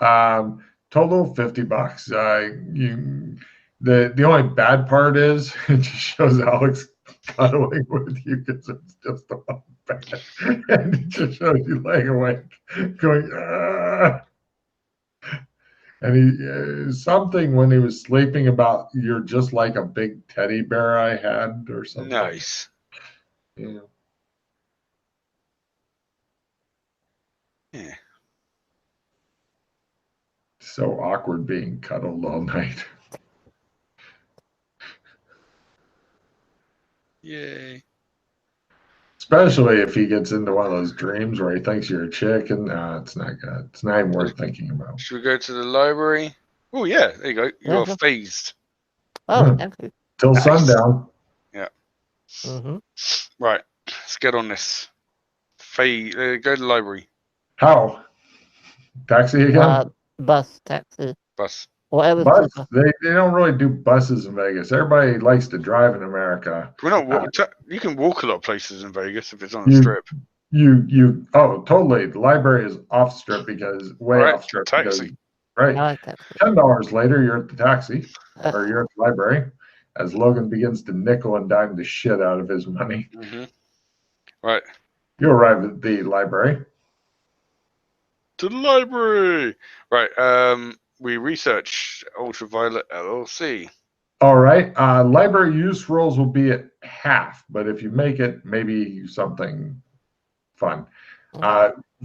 total $50. The only bad part is it just shows Alex cuddling with you because it's just on bed, and it just shows you laying awake, going. And he something when he was sleeping about you're just like a big teddy bear I had or something. Nice. Yeah. Yeah. So awkward being cuddled all night. Yay. Especially if he gets into one of those dreams where he thinks you're a chick, and it's not good. It's not even worth thinking about. Should we go to the library? Oh, yeah, there you go. You're phased. Oh, thank you. Till sundown. Yeah. Mm-hmm. Right, let's get on this. Go to the library. How? Taxi again? Bus, taxi. Bus. Bus? They don't really do buses in Vegas. Everybody likes to drive in America. We're not. You can walk a lot of places in Vegas if it's on a strip. Totally. The library is off strip because off strip. Taxi. Right. $10 later, you're at the taxi or you're at the library as Logan begins to nickel and dime the shit out of his money. Mm-hmm. Right. You arrive at the library. To the library. Right. We research Ultraviolet LLC. All right. Library use rolls will be at half, but if you make it, maybe something fun.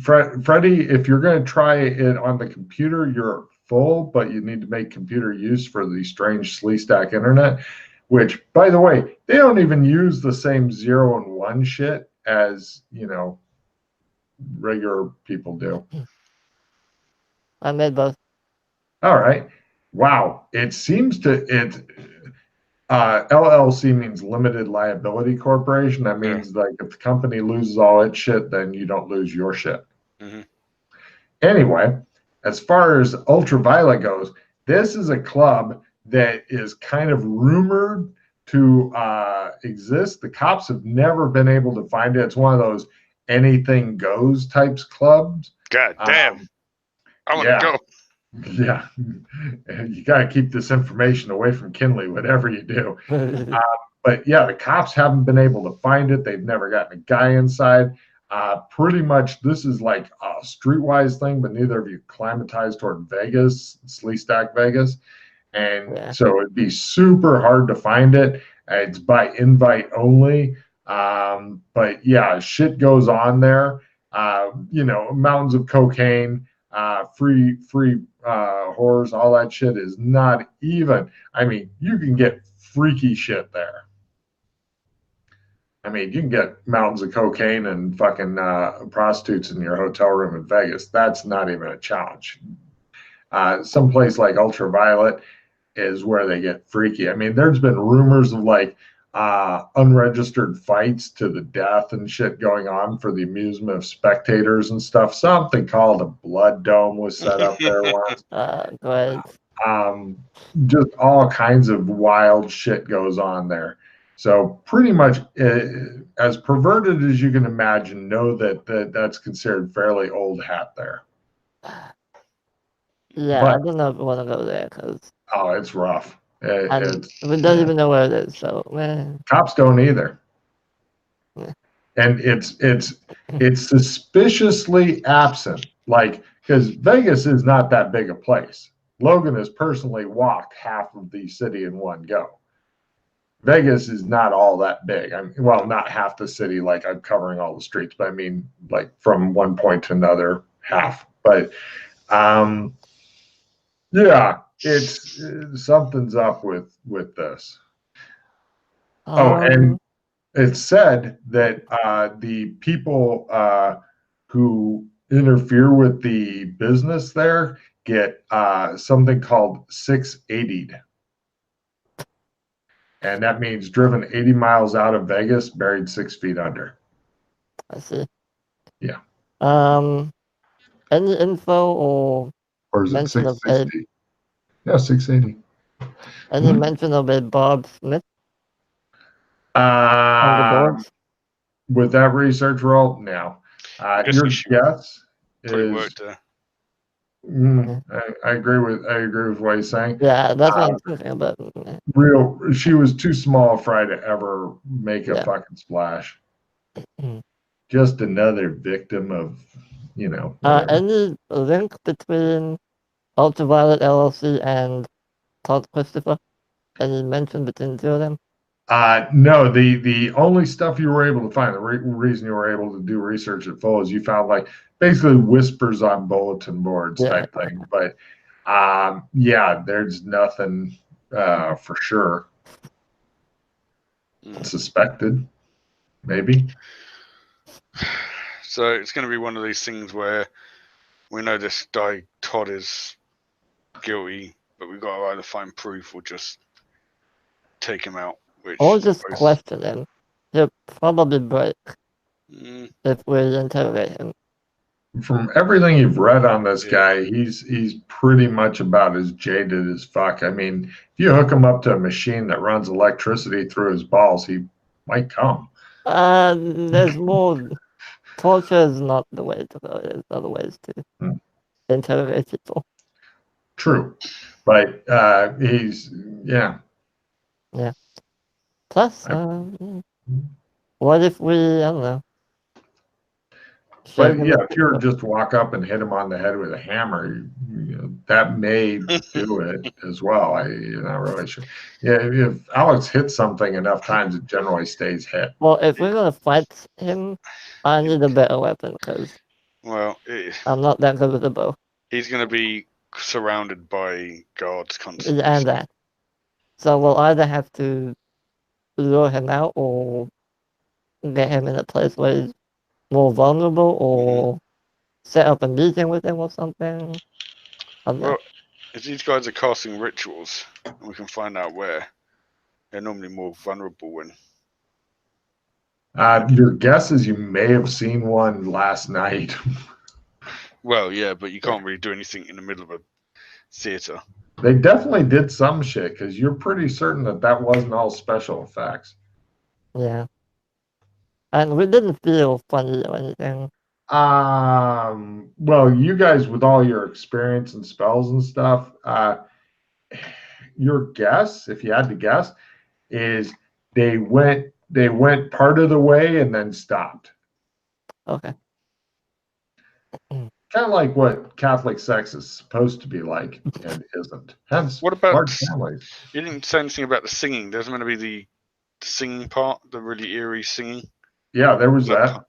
Freddie, if you're going to try it on the computer, you're full, but you need to make computer use for the strange Sleestack internet, which, by the way, they don't even use the same 0 and 1 shit as, regular people do. I made both. All right. Wow. It seems LLC means limited liability corporation. That means like if the company loses all its shit, then you don't lose your shit. Mm-hmm. Anyway, as far as Ultraviolet goes, this is a club that is kind of rumored to exist. The cops have never been able to find it. It's one of those anything goes types clubs. God damn. I want to go. Yeah, you got to keep this information away from Kinley, whatever you do. But yeah, the cops haven't been able to find it. They've never gotten a guy inside. Pretty much, this is like a streetwise thing, but neither of you climatized toward Vegas, Sleestack Vegas, and Yeah. so it'd be super hard to find it. It's by invite only. But yeah, shit goes on there. Mountains of cocaine, free whores, all that shit is not even. I mean, you can get freaky shit there. I mean, you can get mountains of cocaine and fucking prostitutes in your hotel room in Vegas. That's not even a challenge. Someplace like Ultraviolet is where they get freaky. I mean, there's been rumors of like unregistered fights to the death and shit going on for the amusement of spectators and stuff. Something called a blood dome was set up there once. Great. Just all kinds of wild shit goes on there. So pretty much as perverted as you can imagine, know that's considered fairly old hat there. Yeah, But, I don't know if I want to go there because it's rough. we don't even know where it is. So, man. Cops don't either. Yeah. And it's suspiciously absent. Like, because Vegas is not that big a place. Logan has personally walked half of the city in one go. Vegas is not all that big. Not half the city, like I'm covering all the streets, but I mean, like from one point to another, half. But yeah, it's something's up with this. And it's said that the people who interfere with the business there get something called 680'd. And that means driven 80 miles out of Vegas, buried 6 feet under. I see. Yeah. Any info or is it mention of 660? Yeah, 680. any mention of a Bob Smith on the Um, boards? with that research roll, no. Your guess Probably is. worked there. I agree with what he's saying. Yeah, that's what I'm thinking about. She was too small a fry to ever make a fucking splash. Just another victim of, whatever. Any link between Ultraviolet LLC and Todd Christopher? Any mention between the two of them? No, the only stuff you were able to find, the reason you were able to do research at full is you found like basically whispers on bulletin boards type thing. But there's nothing for sure. Suspected, maybe. So it's going to be one of these things where we know this guy Todd is guilty, but we've got to either find proof or just take him out. Or just question him. He'll probably break if we interrogate him. From everything you've read on this guy, he's pretty much about as jaded as fuck. I mean, if you hook him up to a machine that runs electricity through his balls, he might come. There's more. Torture is not the way to go. There's other ways to interrogate people. True, but he's Yeah. Plus, what if we? I don't know. But if you're just walk up and hit him on the head with a hammer, that may do it as well. You're not really sure. Yeah, if Alex hits something enough times, it generally stays hit. Well, if we're gonna fight him, I need a better weapon because I'm not that good with a bow. He's gonna be surrounded by guards constantly. And that. So we'll either have to lure him out or get him in a place where he's more vulnerable or set up a meeting with him or something. Well, if these guys are casting rituals, we can find out where. They're normally more vulnerable when. Your guess is you may have seen one last night. Well, yeah, but you can't really do anything in the middle of a theater. They definitely did some shit because you're pretty certain that wasn't all special effects. Yeah. And we didn't feel funny or anything. Well, you guys with all your experience and spells and stuff, your guess, if you had to guess, is they went part of the way and then stopped. Okay. Kind of like what Catholic sex is supposed to be like and isn't. Hence, What about large families. You didn't say anything about the singing. There's meant to be the singing part, the really eerie singing. Yeah, there was that.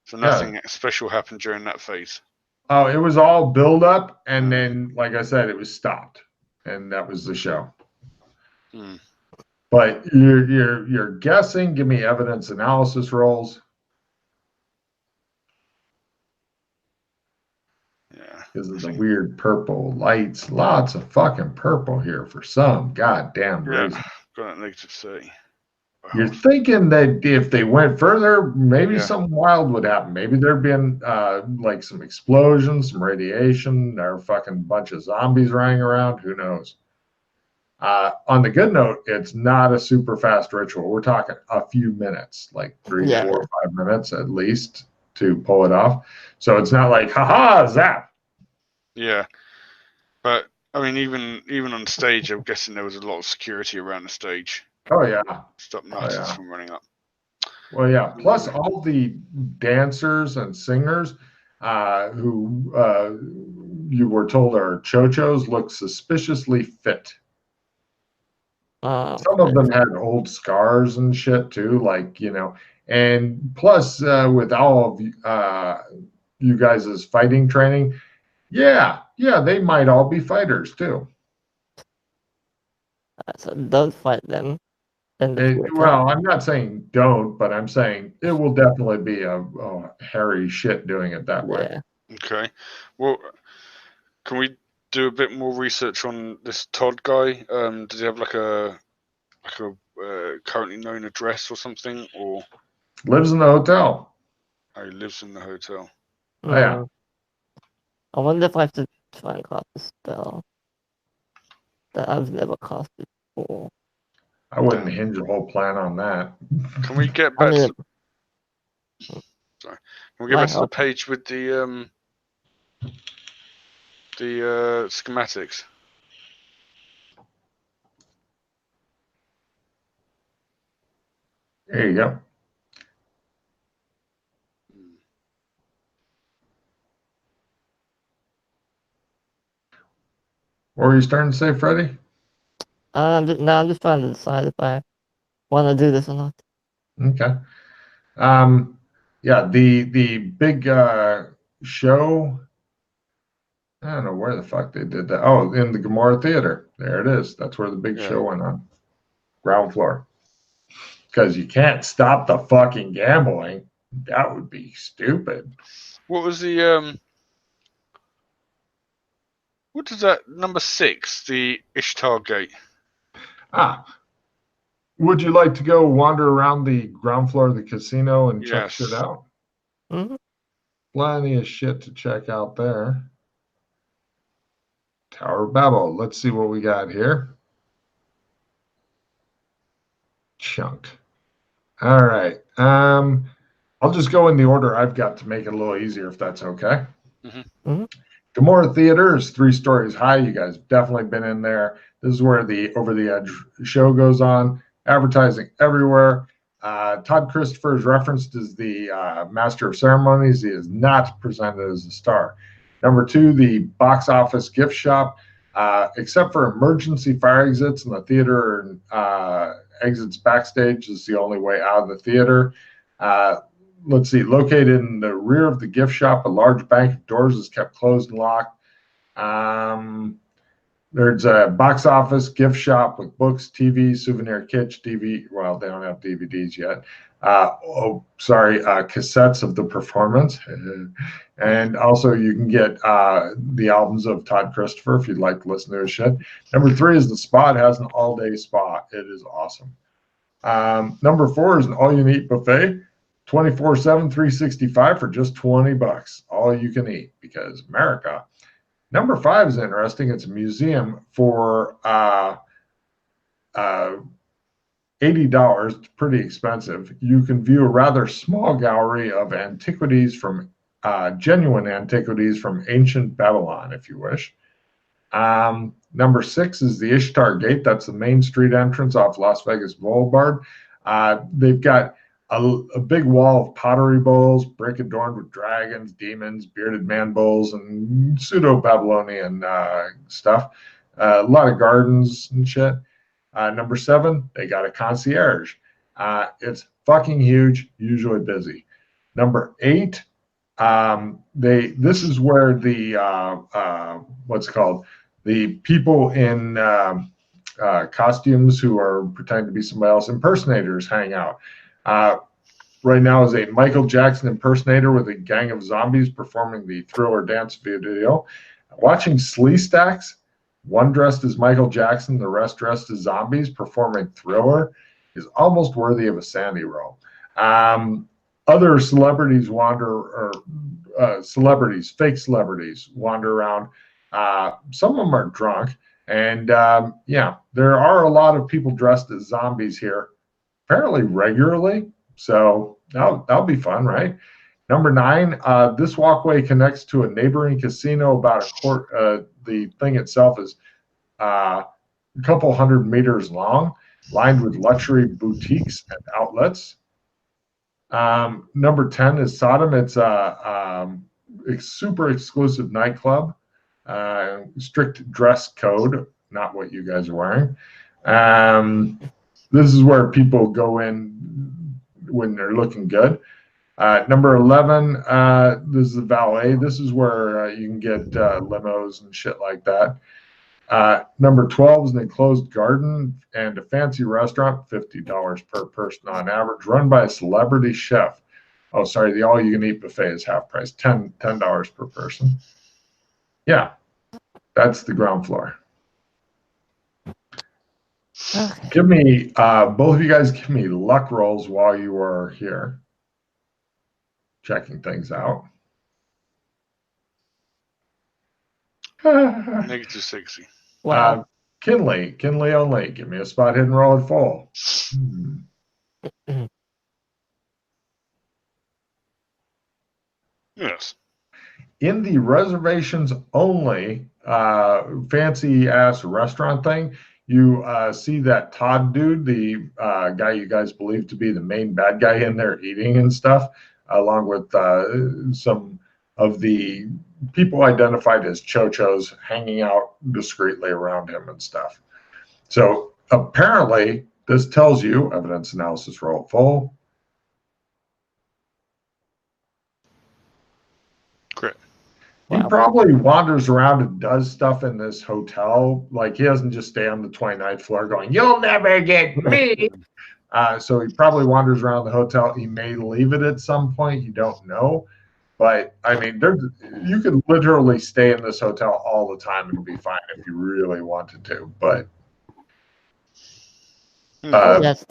So nothing special happened during that phase. Oh, it was all build up, and then, like I said, it was stopped, and that was the show. But you're guessing. Give me evidence analysis rolls. Yeah. Because of the weird purple lights. Lots of fucking purple here for some goddamn reason. Got a -30. You're thinking that if they went further, maybe something wild would happen. Maybe there'd been like some explosions, some radiation, or a fucking bunch of zombies running around. Who knows? On the good note, it's not a super fast ritual. We're talking a few minutes, like 3, 4, 5 minutes at least to pull it off. So it's not like, haha, zap. Yeah. But, I mean, even on stage, I'm guessing there was a lot of security around the stage. Oh, yeah. Stop nutters from running up. Well, yeah. Plus, all the dancers and singers who you were told are chochos look suspiciously fit. Some of them had old scars and shit too, like, you know. And plus, with all of you guys' fighting training, they might all be fighters too. So don't fight them. Well, I'm not saying don't, but I'm saying it will definitely be a hairy shit doing it that way. Okay. Well, can we do a bit more research on this Todd guy? Does he have like a currently known address or something, or lives in the hotel? Oh, he lives in the hotel. Oh, yeah. I wonder if I have to try and cast a spell that I've never casted before. I wouldn't hinge a whole plan on that. Can we get back to the page with the schematics? There you go. What were you starting to say, Freddie? I'm just trying to decide if I want to do this or not. Okay. Yeah, the big show. I don't know where the fuck they did that. Oh, in the Gomorrah Theater. There it is. That's where the big show went on. Ground floor. Because you can't stop the fucking gambling. That would be stupid. What was the what is that number 6? The Ishtar Gate. Would you like to go wander around the ground floor of the casino and check shit out? Mm-hmm. Plenty of shit to check out there. Tower of Babel. Let's see what we got here. Chunk. All right. I'll just go in the order I've got to make it a little easier, if that's okay. Mm-hmm. Gomorrah Theater is 3 stories high. You guys have definitely been in there. This is where the Over the Edge show goes on. Advertising everywhere. Todd Christopher is referenced as the master of ceremonies. He is not presented as a star. Number 2, the box office gift shop. Except for emergency fire exits in the theater and exits backstage is the only way out of the theater. Let's see, located in the rear of the gift shop, a large bank of doors is kept closed and locked. There's a box office gift shop with books, TV, souvenir kits, DVD. Well, they don't have DVDs yet. Cassettes of the performance. And also you can get the albums of Todd Christopher if you'd like to listen to his shit. Number 3 is the spa. It has an all-day spa. It is awesome. Number 4 is an all-you-can-eat buffet. 24/7, 365 for just $20. All you can eat because America. Number 5 is interesting. It's a museum for $80. It's pretty expensive. You can view a rather small gallery of antiquities from genuine antiquities from ancient Babylon, if you wish. Number 6 is the Ishtar Gate. That's the main street entrance off Las Vegas Boulevard. They've got a big wall of pottery bowls, brick adorned with dragons, demons, bearded man bulls, and pseudo-Babylonian stuff. A lot of gardens and shit. Number 7, they got a concierge. It's fucking huge, usually busy. Number 8, this is where the what's it called, the people in costumes who are pretending to be somebody else, impersonators, hang out. Right now is a Michael Jackson impersonator with a gang of zombies performing the Thriller dance video. Watching Slee Stacks, one dressed as Michael Jackson, the rest dressed as zombies performing Thriller, is almost worthy of a Sandy roll. Other celebrities fake celebrities wander around. Some of them are drunk. And yeah, there are a lot of people dressed as zombies here, apparently regularly. So that'll be fun, right? Number 9, this walkway connects to a neighboring casino about a court. The thing itself is a couple 100 meters long, lined with luxury boutiques and outlets. Number 10 is Sodom. It's a super exclusive nightclub. Strict dress code, not what you guys are wearing. This is where people go in when they're looking good. Number 11, this is the valet. This is where you can get limos and shit like that. Number 12 is an enclosed garden and a fancy restaurant, $50 per person on average, run by a celebrity chef. Oh, sorry, the all-you-can-eat buffet is half price, $10 per person. Yeah, that's the ground floor. Okay. Give me, both of you guys give me luck rolls while you are here, checking things out. Negative 60. Wow. Kinley only. Give me a spot hidden roll at full. Yes. In the reservations only fancy ass restaurant thing, you see that Todd dude, the guy you guys believe to be the main bad guy in there eating and stuff, along with some of the people identified as chochos hanging out discreetly around him and stuff. So apparently this tells you, evidence analysis roll full. Correct. He Wow. probably wanders around and does stuff in this hotel. Like, he doesn't just stay on the 29th floor going, "You'll never get me." So he probably wanders around the hotel. He may leave it at some point. You don't know. But, I mean, you could literally stay in this hotel all the time and be fine if you really wanted to. But Yes.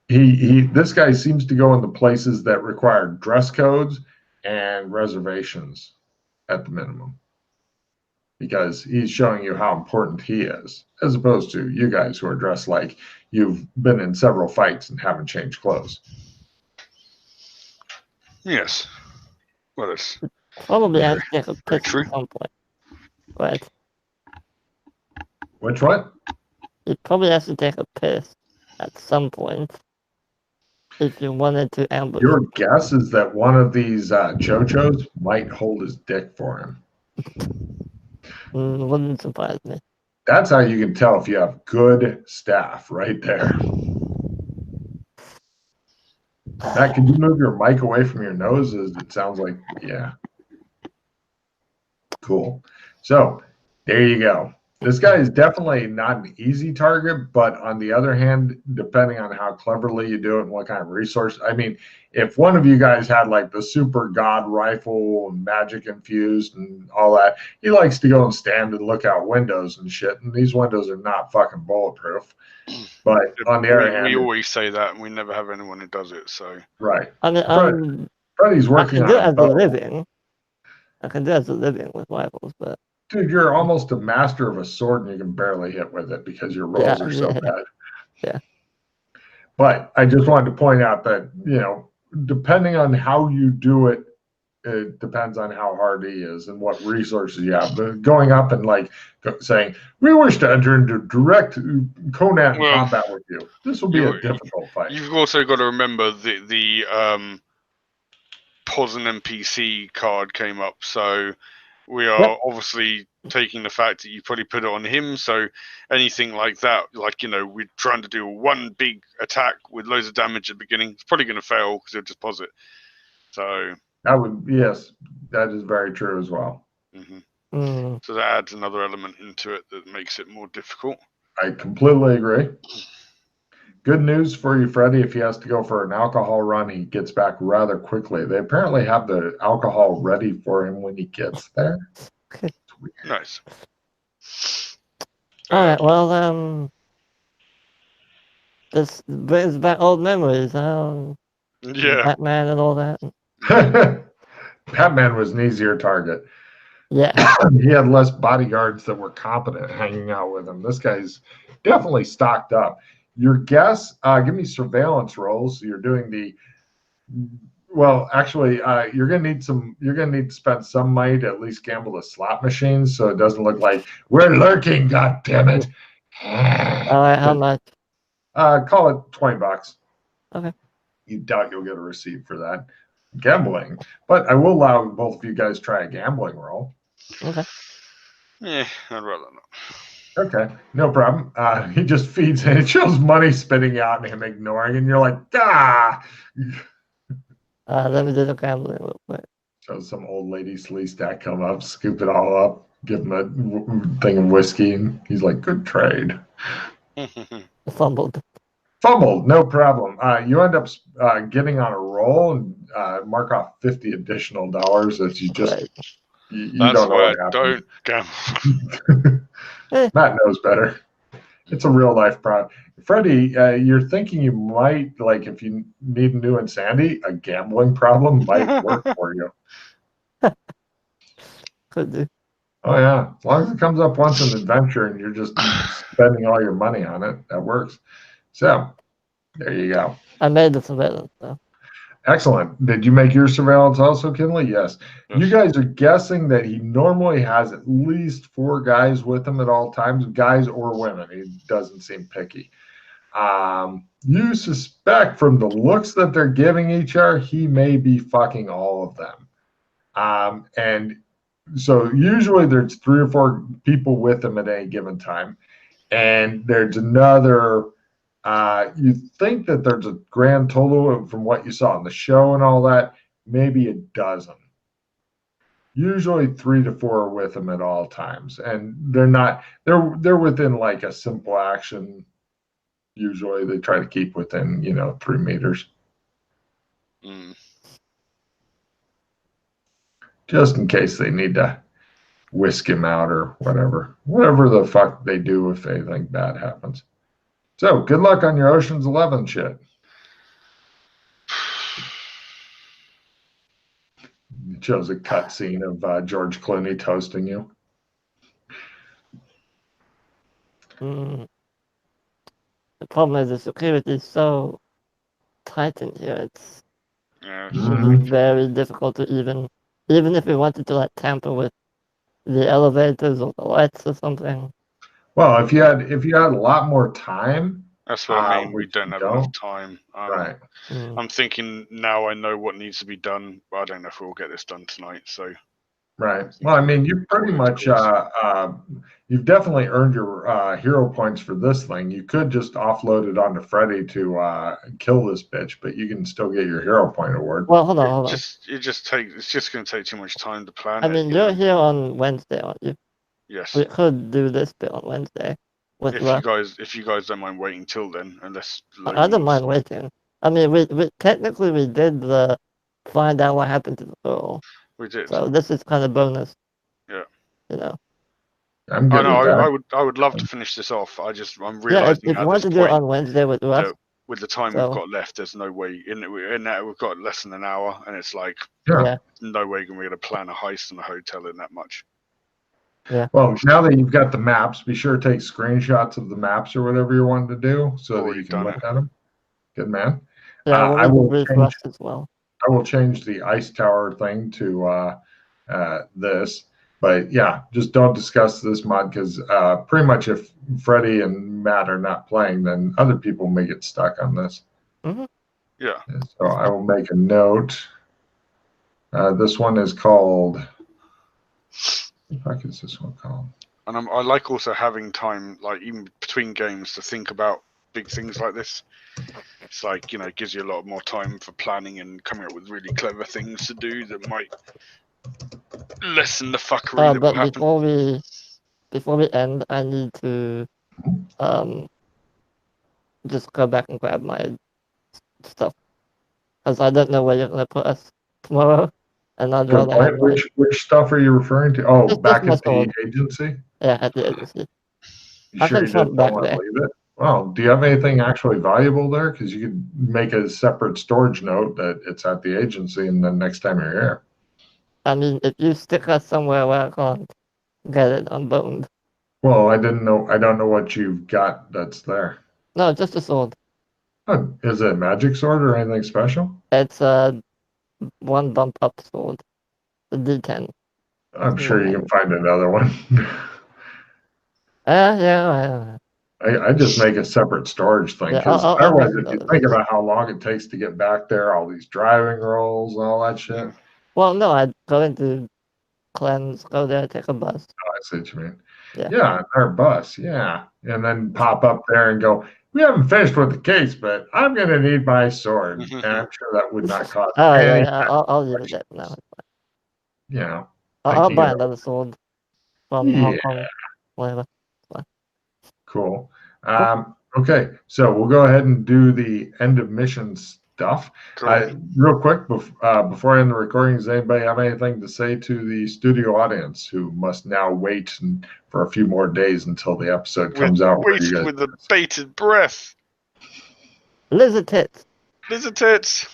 this guy seems to go in the places that require dress codes and reservations at the minimum, because he's showing you how important he is, as opposed to you guys who are dressed like you've been in several fights and haven't changed clothes. Yes. Well, it's Probably has to take a piss true. at some point. But Which what? he probably has to take a piss at some point if you wanted to ambush. Your guess is that one of these chochos might hold his dick for him. Wouldn't surprise me. That's how you can tell if you have good staff right there. Matt, can you move your mic away from your nose? It sounds like, yeah. Cool. So there you go. This guy is definitely not an easy target, but on the other hand, depending on how cleverly you do it and what kind of resource, I mean, if one of you guys had like the super god rifle and magic infused and all that, he likes to go and stand and look out windows and shit, and these windows are not fucking bulletproof. But on the other hand, we always say that, and we never have anyone who does it. So right. I mean, Freddie's I working can do it on as a living. I can do it as a living with rifles, but dude, you're almost a master of a sword and you can barely hit with it because your rolls are so bad. Yeah. But I just wanted to point out that, you know, depending on how you do it it depends on how hard he is and what resources you have. But going up and like saying, "We wish to enter into direct Conan Well, combat with you," this will be a difficult fight. You've also got to remember the POS and NPC card came up, so we are obviously taking the fact that you probably put it on him. So anything like that, like we're trying to do one big attack with loads of damage at the beginning, it's probably going to fail because it'll just pause it. So yes, that is very true as well. Mm-hmm. So that adds another element into it that makes it more difficult. I completely agree. Good news for you, Freddie. If he has to go for an alcohol run, he gets back rather quickly. They apparently have the alcohol ready for him when he gets there. Nice. All right. Well, this brings back old memories. Yeah. Batman and all that. Batman was an easier target. Yeah. He had less bodyguards that were competent hanging out with him. This guy's definitely stocked up. Your guess, give me surveillance rolls. So you're doing actually, you're gonna need to spend some money to at least gamble the slot machines so it doesn't look like we're lurking, god damn it. All right, how much? Call it $20. Okay. You doubt you'll get a receipt for that. Gambling. But I will allow both of you guys try a gambling roll. Okay. Yeah, I'd rather not. Okay, no problem. He just feeds and it shows money spitting out and him ignoring, and you're like, ah. Let me do the gambling real quick. Shows some old lady sleaze stack come up, scoop it all up, give him a thing of whiskey, and he's like, good trade. Fumbled. No problem. You end up getting on a roll and mark off $50 additional that you just you That's don't know why what I happened. don't gamble. Matt knows better. It's a real life problem. Freddie, you're thinking you might, like, if you need a new insanity, a gambling problem might work for you. Could do. Oh, yeah. As long as it comes up once in an adventure and you're just spending all your money on it, that works. So, there you go. I made the surveillance, though. Excellent. Did you make your surveillance also, Kinley? Yes. You guys are guessing that he normally has at least 4 guys with him at all times, guys or women. He doesn't seem picky. You suspect from the looks that they're giving each other, he may be fucking all of them. And so usually there's 3 or 4 people with him at any given time. And there's another... you think that there's a grand total from what you saw in the show and all that, maybe a dozen. Usually 3 to 4 are with them at all times, and they're within like a simple action. Usually they try to keep within 3 meters. Just in case they need to whisk him out or whatever the fuck they do if anything bad happens. So, good luck on your Ocean's 11 shit. It shows a cutscene of George Clooney toasting you. The problem is the security is so tight in here. It's very difficult to even if we wanted to tamper with the elevators or the lights or something. Well, if you had a lot more time. That's what I mean. We don't have enough time. Right. I'm thinking now I know what needs to be done, but I don't know if we'll get this done tonight. So. Right. Well, I mean, you pretty much you've definitely earned your hero points for this thing. You could just offload it onto Freddy to kill this bitch, but you can still get your hero point award. Well, hold on. It's just going to take too much time to plan. I mean, you're here on Wednesday, aren't you? Yes. We could do this bit on Wednesday. If you guys don't mind waiting till then, unless I don't mind waiting. I mean, we technically we did the find out what happened to the girl. We did. So this is kind of bonus. Yeah. I'm good. I would love to finish this off. I'm realizing if you want to do it on Wednesday with us. With the time we've got left, there's no way. In that we've got less than an hour, and it's like no way we're going to plan a heist in a hotel in that much. Yeah. Well, now that you've got the maps, be sure to take screenshots of the maps or whatever you're wanting to do, so that you can look at them. Good man. Yeah, I will refresh as well. I will change the ice tower thing to this. But yeah, just don't discuss this mod because pretty much if Freddie and Matt are not playing, then other people may get stuck on this. Mhm. Yeah. And so I will make a note. This one is called. What the fuck is this one called? And I like also having time, like even between games, to think about big things like this. It's like, it gives you a lot more time for planning and coming up with really clever things to do that might lessen the fuckery that will But happen. before we end, I need to just go back and grab my stuff because I don't know where you're gonna put us tomorrow, and I'd Good rather have point. Which stuff are you referring to? Oh, just back my at the sword. agency? Yeah, at the agency. You I sure can you didn't jump back want to there. leave it? Well, do you have anything actually valuable there? Because you could make a separate storage note that it's at the agency, and then next time you're here. I mean, if you stick us somewhere where I can't get it unboned. Well, I don't know what you've got that's there. No, just a sword. Oh, is it a magic sword or anything special? It's a one bump up sword. The D10. I'm sure you can find another one. Yeah. I just make a separate storage thing Yeah, because I'll otherwise, make if you another. think about how long it takes to get back there, all these driving rolls and all that shit. Well, no, I'd go into cleanse, go there, take a bus. Oh, I see what you mean. Yeah. Yeah, our bus. Yeah, and then pop up there and go. We haven't finished with the case, but I'm going to need my sword, and I'm sure that would not cost Oh any. yeah, I'll leave it there for now. You know, I'll thinking buy about. another sword from Yeah, Hong Kong, whatever. cool. Okay, so we'll go ahead and do the end of mission stuff. Cool. Real quick, before I end the recording, does anybody have anything to say to the studio audience who must now wait for a few more days until the episode comes out? Waiting with the bated breath. Lizard tits. Lizard tits.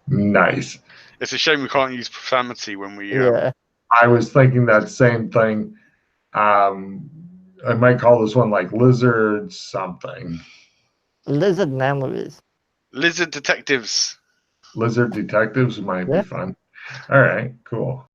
Nice. It's a shame we can't use profanity when we. Yeah. I was thinking that same thing. I might call this one like lizard something. Lizard memories. Lizard detectives. Lizard detectives might be fun. All right, cool.